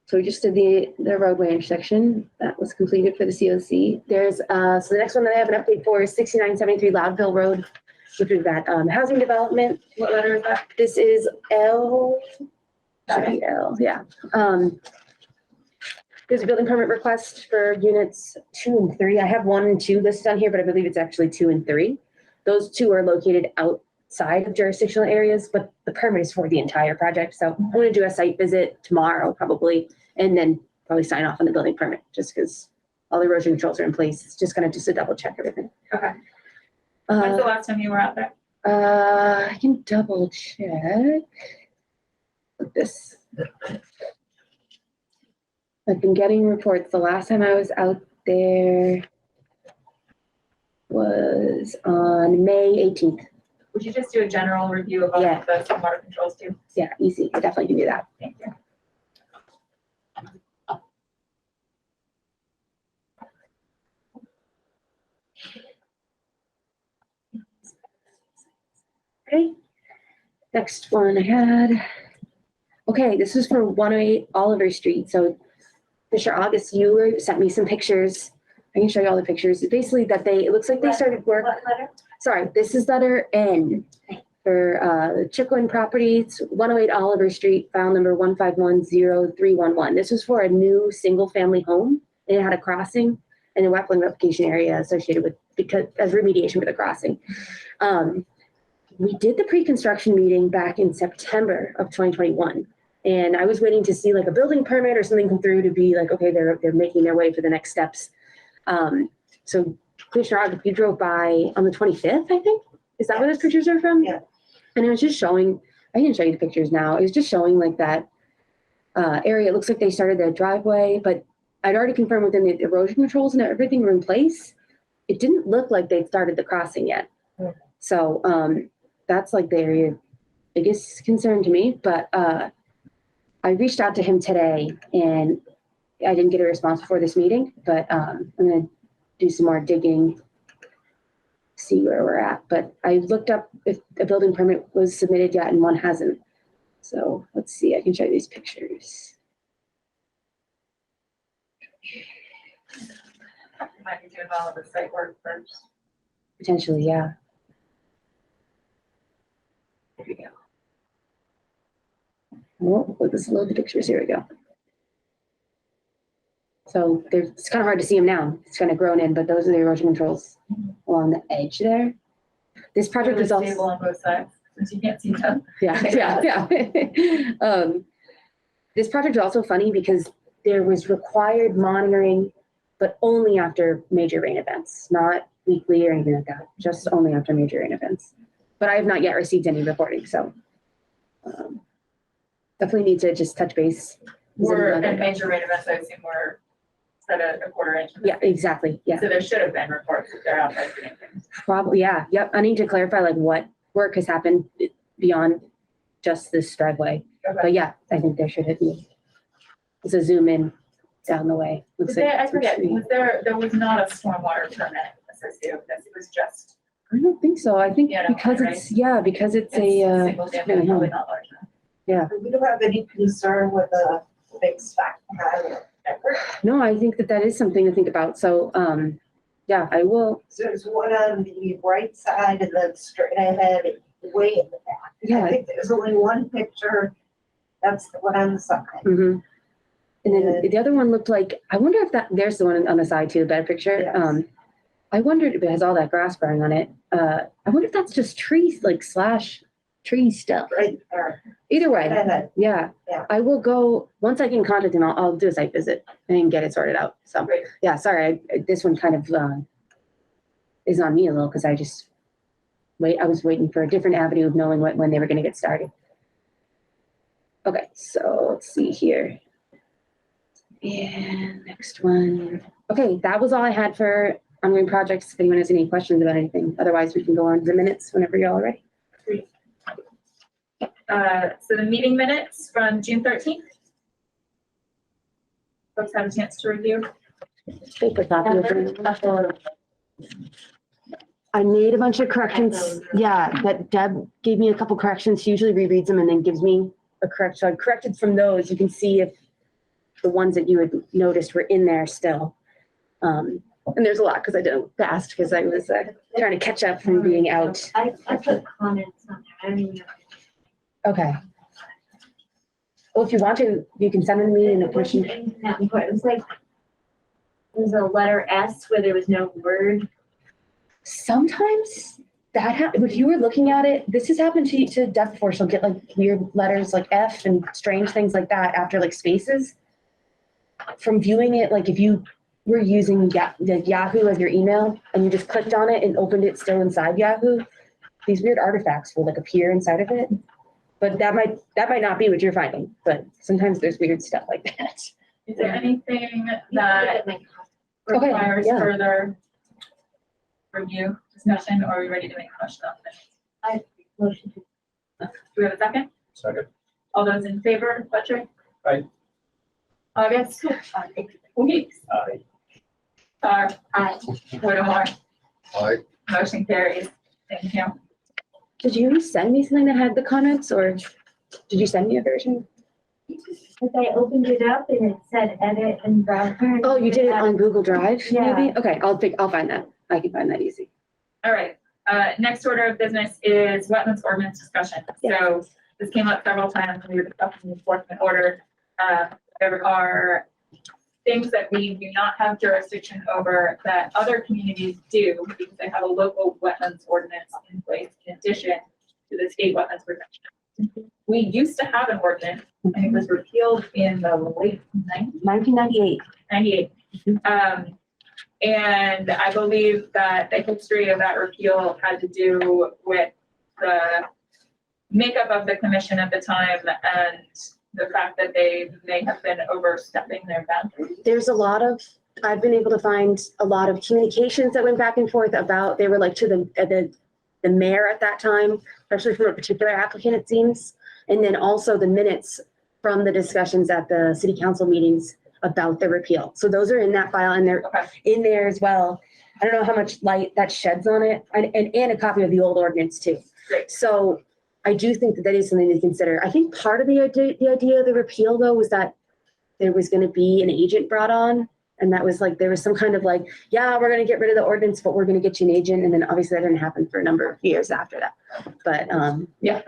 So we just did the roadway intersection. That was completed for the COC. There's, so the next one that I have an update for is 6973 Loudville Road, which is that, housing development. What letter is that? This is L, should be L, yeah. There's a building permit request for units 2 and 3. I have 1 and 2 listed on here, but I believe it's actually 2 and 3. Those 2 are located outside of jurisdictional areas, but the permit is for the entire project. So I'm going to do a site visit tomorrow probably, and then probably sign off on the building permit just because all the erosion controls are in place. It's just going to just to double check everything. Okay. When's the last time you were out there? I can double check. Like this. I've been getting reports. The last time I was out there was on May 18th. Would you just do a general review of all Yeah. of the stormwater controls too? Yeah, easy. I definitely can do that. Thank you. Okay. Next one I had. Okay, this is for 108 Oliver Street. So Mr. August, you sent me some pictures. I can show you all the pictures. Basically that it looks like they started work. What letter? Sorry, this is letter N for the Chicklin Properties, 108 Oliver Street, file number 1510311. This was for a new single-family home. It had a crossing and a wetland replication area associated with, because as remediation for the crossing. We did the pre-construction meeting back in September of 2021. And I was waiting to see like a building permit or something come through to be like, okay, they're making their way for the next steps. So Commissioner August, you drove by on the 25th, I think? Is that where those pictures are from? Yeah. And it was just showing, I can show you the pictures now. It was just showing like that area. It looks like they started their driveway, but I'd already confirmed within the erosion controls and everything were in place. It didn't look like they'd started the crossing yet. So that's like the area biggest concern to me, but I reached out to him today and I didn't get a response before this meeting, but I'm gonna do some more digging, see where we're at. But I looked up if a building permit was submitted yet and one hasn't. So let's see, I can show you these pictures. You might be doing all of the site work first. Potentially, yeah. There we go. Well, let us load the pictures. Here we go. So it's kind of hard to see them now. It's kind of grown in, but those are the erosion controls along the edge there. This project is Stable also, on both sides, since you can't see them. yeah. This project is also funny because there was required monitoring, but only after major rain events, not weekly or anything like that, just only after major rain events. But I have not yet received any reporting, so definitely need to just touch base. We're at major rain events, I assume we're set at a quarter inch. Yeah, exactly, yeah. So there should have been reports if they're out there doing things. Probably, yeah, yep. I need to clarify like what work has happened beyond just this driveway. Okay. But yeah, I think there should have been. It's a zoom in down the way. Was Looks there, like I forget, some tree. there was not a stormwater permit associated with this, it was just. I don't think so. I think Yeah, because right. because it's a, Single family, probably not large enough. We don't have any concern with the big stack pad ever. no, I think that is something to think about. So, yeah, I will, So there's one on the right side and then straight ahead, way in the back. yeah. I think there's only one picture. That's the one on the side. Mhm. And then the other one looked like, I wonder if there's the one on the side too, the better picture. Yes. I wondered if it has all that grass growing on it. I wonder if that's just trees, like / tree stuff. Right there. Either way, Ahead. yeah. Yeah. I will go, once I can contact him, I'll do a site visit and get it sorted out. So, Great. yeah, sorry, this one kind of is on me a little because I was waiting for a different avenue of knowing when they were going to get started. Okay, so let's see here. And next one. Okay, that was all I had for ongoing projects. If anyone has any questions about anything, otherwise we can go on to the minutes whenever y'all are ready. So the meeting minutes from June 13th. Folks had a chance to review. Paper copy of it. I made a bunch of corrections. Yeah, that Deb gave me a couple corrections. She usually rereads them and then gives me a correction. So I corrected from those. You can see if the ones that you had noticed were in there still. And there's a lot because I did it fast because I was trying to catch up from being out. I put comments on there. I don't even know. Okay. Well, if you want to, you can send them to me in a It wasn't question. anything that important. It was like, there's a letter S where there was no word. Sometimes that happens. If you were looking at it, this has happened to Deb before. She'll get like weird letters like F and strange things like that after like spaces. From viewing it, like if you were using Yahoo as your email and you just clicked on it and opened it still inside Yahoo, these weird artifacts will like appear inside of it. But that might not be what you're finding. But sometimes there's weird stuff like that. Is there anything that Okay, requires yeah. further review, discussion, or are we ready to make a motion on this? Motion to Do we have a second? Second. All those in favor, Fletcher? Aye. August? Weeks? Aye. Whittemore? Aye. Motion carries. Thank you. Did you send me something that had the comments or did you send me a version? Because I opened it up and it said edit and browser. Oh, you did it on Google Drive, Yeah. maybe? Okay, I'll find that. I can find that easy. All right, next order of business is wetlands ordinance discussion. So this came up several times when we were discussing the enforcement order. There are things that we do not have jurisdiction over that other communities do because they have a local wetlands ordinance in place in addition to the state wetlands protection. We used to have an ordinance, and it was repealed in the late 90s. 1998. 98. And I believe that the history of that repeal had to do with the makeup of the commission at the time and the fact that they may have been overstepping their boundaries. There's I've been able to find a lot of communications that went back and forth about, they were like to the mayor at that time, especially for a particular applicant, it seems. And then also the minutes from the discussions at the city council meetings about the repeal. So those are in that file and they're Okay. in there as well. I don't know how much light that sheds on it and a copy of the old ordinance too. Great. So I do think that is something to consider. I think part of the idea of the repeal though was that there was going to be an agent brought on. And that was like, there was some kind of like, yeah, we're going to get rid of the ordinance, but we're going to get you an agent. And then obviously that didn't happen for a number of years after that. But yeah.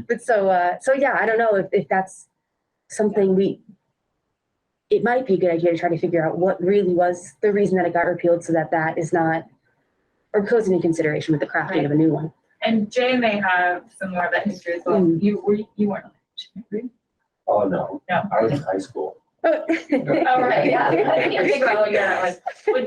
But so yeah, I don't know if that's something it might be a good idea to try to figure out what really was the reason that it got repealed so that that is not, or goes into consideration with the crafting of a new one. And Jay may have some more of that history as well. You weren't on the Oh, no. No. I was in high school. Oh, right, yeah. I can't think about what year that was. Would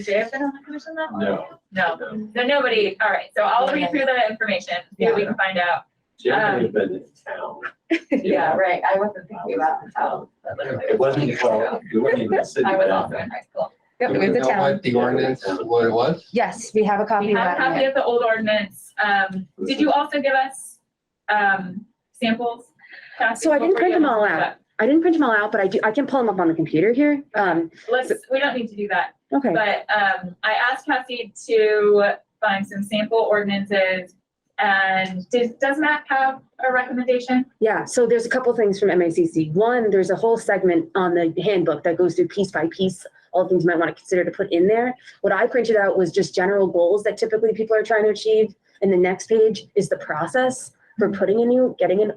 Jay have been on the commission that long? No. No. So nobody, all right, so I'll read through the information, see what we can find out. Jim may have been in town. Yeah, right, I wasn't thinking about the town. It wasn't, well, it wasn't even a city. I was then. also in high school. Yep, Do it we was the know town. what the ordinance, what it was? Yes, we have a copy We of have a that. copy of the old ordinance. Did you also give us, samples? So I didn't print them all out. I didn't print them all out, but I can pull them up on the computer here. We don't need to do that. Okay. But I asked Cassie to find some sample ordinances. And does Matt have a recommendation? Yeah, so there's a couple things from MACC. One, there's a whole segment on the handbook that goes through piece by piece, all the things you might want to consider to put in there. What I printed out was just general goals that typically people are trying to achieve. And the next page is the process for getting an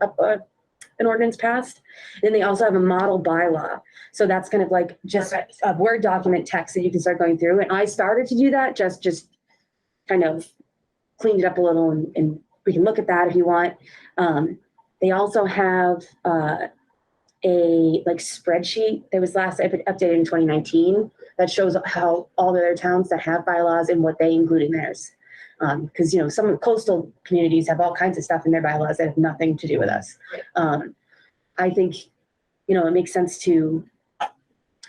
ordinance passed. Then they also have a model bylaw. So that's kind of like just a Word document text that you can start going through. And I started to do that, just kind of cleaned it up a little, and we can look at that if you want. They also have a spreadsheet that was last updated in 2019 that shows how all the other towns that have bylaws and what they include in theirs. Because some of the coastal communities have all kinds of stuff in their bylaws that have nothing to do with us. I think it makes sense to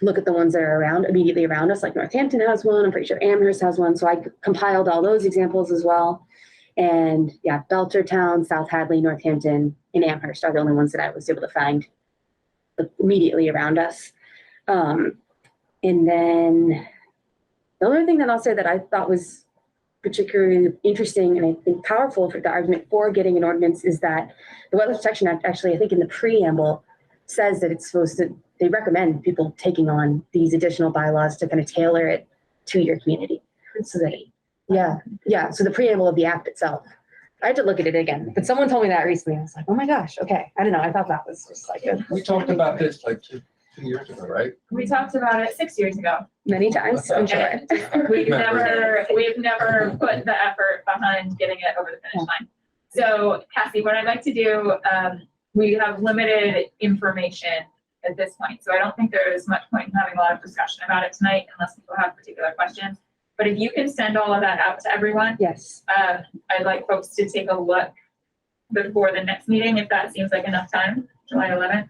look at the ones that are immediately around us, like Northampton has one. I'm pretty sure Amherst has one. So I compiled all those examples as well. And yeah, Belchertown, South Hadley, Northampton, and Amherst are the only ones that I was able to find immediately around us. And then the other thing that I'll say that I thought was particularly interesting and I think powerful for the argument for getting an ordinance is that the Wetlands Protection Act, actually, I think in the preamble, says that it's they recommend people taking on these additional bylaws to kind of tailor it to your community. So that, so the preamble of the act itself. I had to look at it again, but someone told me that recently. I was like, oh my gosh, okay. I don't know. I thought that was just like We talked about this like two years ago, right? We talked about it 6 years ago. many times, I'm sure. We've never put the effort behind getting it over the finish line. So Cassie, what I'd like to do, we have limited information at this point. So I don't think there's much point in having a lot of discussion about it tonight unless people have particular questions. But if you can send all of that out to everyone. Yes. I'd like folks to take a look before the next meeting, if that seems like enough time, July 11th.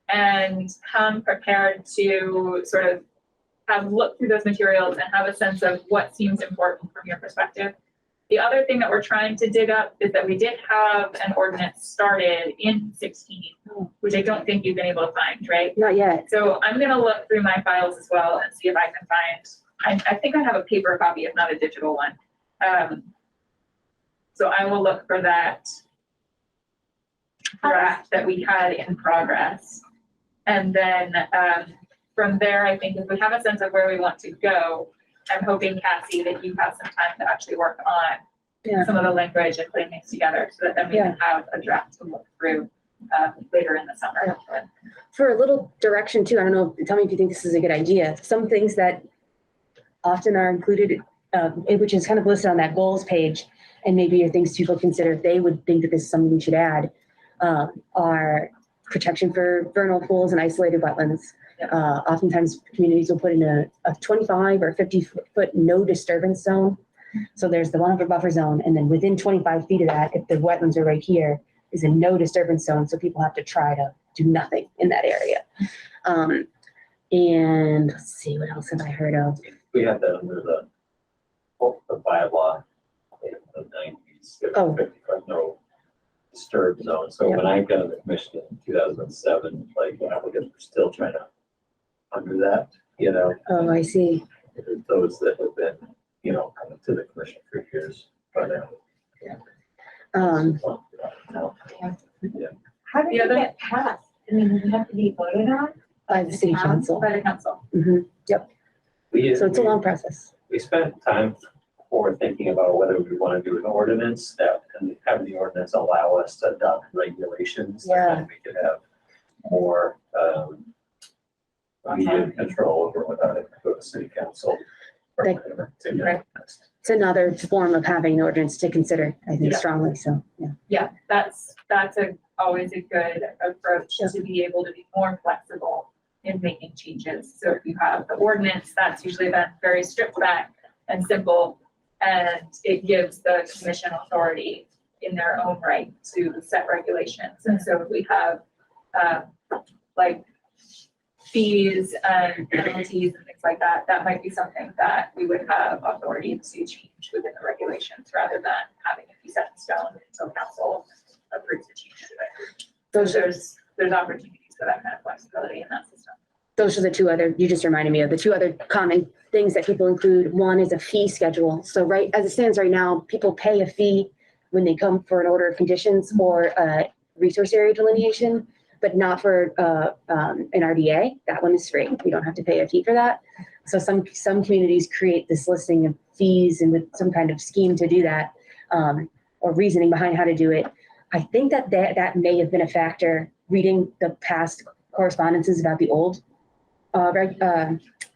And come prepared to sort of have looked through those materials and have a sense of what seems important from your perspective. The other thing that we're trying to dig up is that we did have an ordinance started in 16, which I don't think you've been able to find, right? Not yet. So I'm gonna look through my files as well and see if I can find, I think I have a paper copy, if not a digital one. So I will look for that draft that we had in progress. And then from there, I think if we have a sense of where we want to go, I'm hoping, Cassie, that you have some time to actually work on some of the language and putting things together so that then we can have a draft to look through later in the summer. For a little direction too, I don't know, tell me if you think this is a good idea. Some things that often are included, which is kind of listed on that goals page, and maybe are things people consider if they would think that this is something we should add, are protection for vernal pools and isolated wetlands. Oftentimes communities will put in a 25 or 50-foot no disturbance zone. So there's the 100 buffer zone, and then within 25 feet of that, if the wetlands are right here, is a no disturbance zone. So people have to try to do nothing in that area. And let's see, what else have I heard of? We had that under the bylaw in the 90s. There was 50-foot no disturb zone. So when I got on the commission in 2007, like applicants were still trying to under that, Oh, I see. Those that have been, coming to the commission for years by now. How did it get passed? I mean, does it have to be voted on? By the city council. By the council. Yep. So it's a long process. We spent time thinking about whether we want to do an ordinance that and have the ordinance allow us to adopt regulations. Yeah. And we could have more immediate control over without it go to city council. Right. It's another form of having an ordinance to consider, I think Yeah. strongly, so, yeah. Yeah, that's always a good approach to be able to be more flexible in making changes. So if you have the ordinance, that's usually been very stripped back and simple, and it gives the commission authority in their own right to set regulations. And so if we have like fees and penalties and things like that, that might be something that we would have authority to change within the regulations rather than having it be set in stone until council approves the change. So there's opportunities for that kind of flexibility in that system. Those are the two other, you just reminded me of the two other common things that people include. One is a fee schedule. So right, as it stands right now, people pay a fee when they come for an order of conditions or resource area delineation, but not for an RDA. That one is free. You don't have to pay a fee for that. So some communities create this listing of fees and with some kind of scheme to do that, or reasoning behind how to do it. I think that may have been a factor reading the past correspondences about the old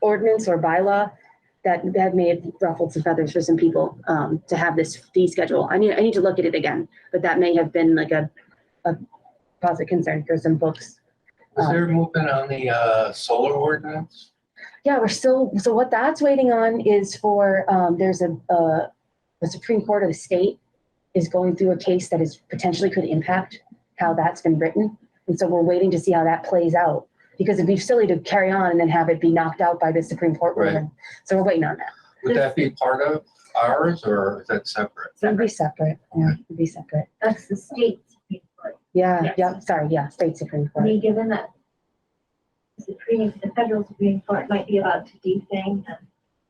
ordinance or bylaw that may have ruffled some feathers for some people to have this fee schedule. I need to look at it again, but that may have been like a cause of concern for some folks. Is there movement on the solar ordinance? Yeah, we're still, so what that's waiting on is for, there's the Supreme Court of the state is going through a case that is potentially could impact how that's been written. And so we're waiting to see how that plays out, because it'd be silly to carry on and then have it be knocked out by the Supreme Court. Right. So we're waiting on that. Would that be part of ours or is that separate? It'd be separate. Yeah, it'd be separate. That's the state Supreme Court. Yeah, Yes. yeah, sorry, yeah, state Supreme I Court. mean, given that the federal Supreme Court might be about to defang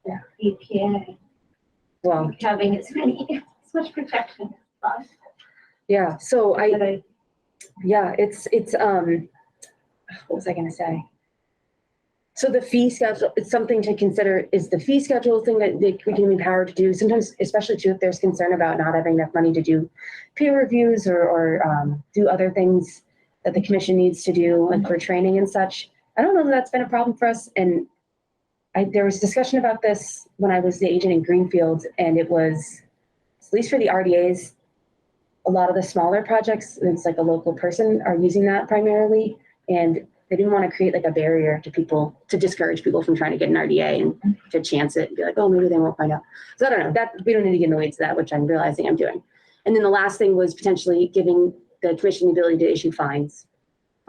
the EPA, Well, having as much protection as possible. yeah, so But I yeah, it's what was I gonna say? So the fee schedule, it's something to consider, is the fee schedule thing that we can be empowered to do sometimes, especially too, if there's concern about not having enough money to do peer reviews or do other things that the commission needs to do, like for training and such. I don't know that that's been a problem for us. And there was discussion about this when I was the agent in Greenfield, and it was, at least for the RDAs, a lot of the smaller projects, it's like a local person are using that primarily. And they didn't want to create like a barrier to people, to discourage people from trying to get an RDA and to chance it and be like, oh, maybe they won't find out. So I don't know, that we don't need to get in the weeds of that, which I'm realizing I'm doing. And then the last thing was potentially giving the commission the ability to issue fines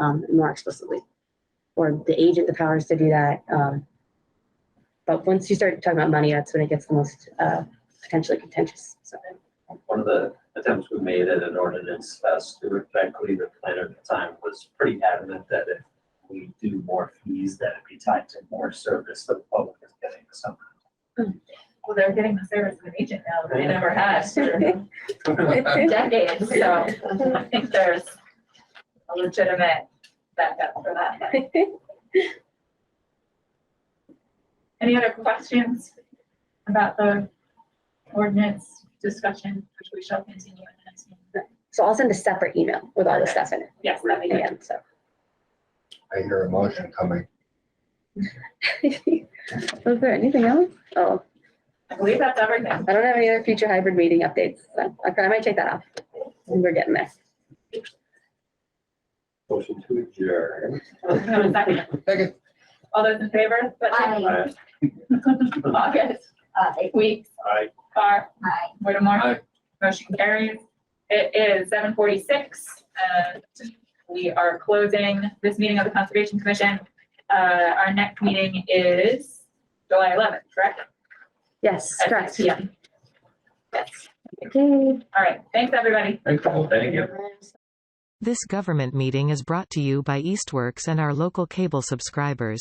more explicitly, or the agent the powers to do that. But once you start talking about money, that's when it gets the most potentially contentious. So. One of the attempts we made at an ordinance, Stuart Beckley, the planner at the time, was pretty adamant that if we do more fees, that it be tied to more service the public is getting somehow. Well, they're getting the service of an agent now that they never had for decades. So I think there's a legitimate backup for that. Any other questions about the ordinance discussion, which we shall continue in the next meeting? So I'll send a separate email with all the stuff in it. Yes, that'd be good. Yeah, so. I hear a motion coming. Was there anything else? Oh, I believe that's everything. I don't have any other future hybrid meeting updates, so I might take that off. We're getting there. Motion to adjourn. Have a second. Second. All those in favor? Aye. August, Weeks, Aye. Carr, Aye. Whittemore. Aye. Motion carries. It is 7:46 and we are closing this meeting of the Conservation Commission. Our next meeting is July 11th, correct? Yes, At correct. 6 p.m. Yes. Okay. All right. Thanks, everybody. Thank you. Thank you. This government meeting is brought to you by Eastworks and our local cable subscribers.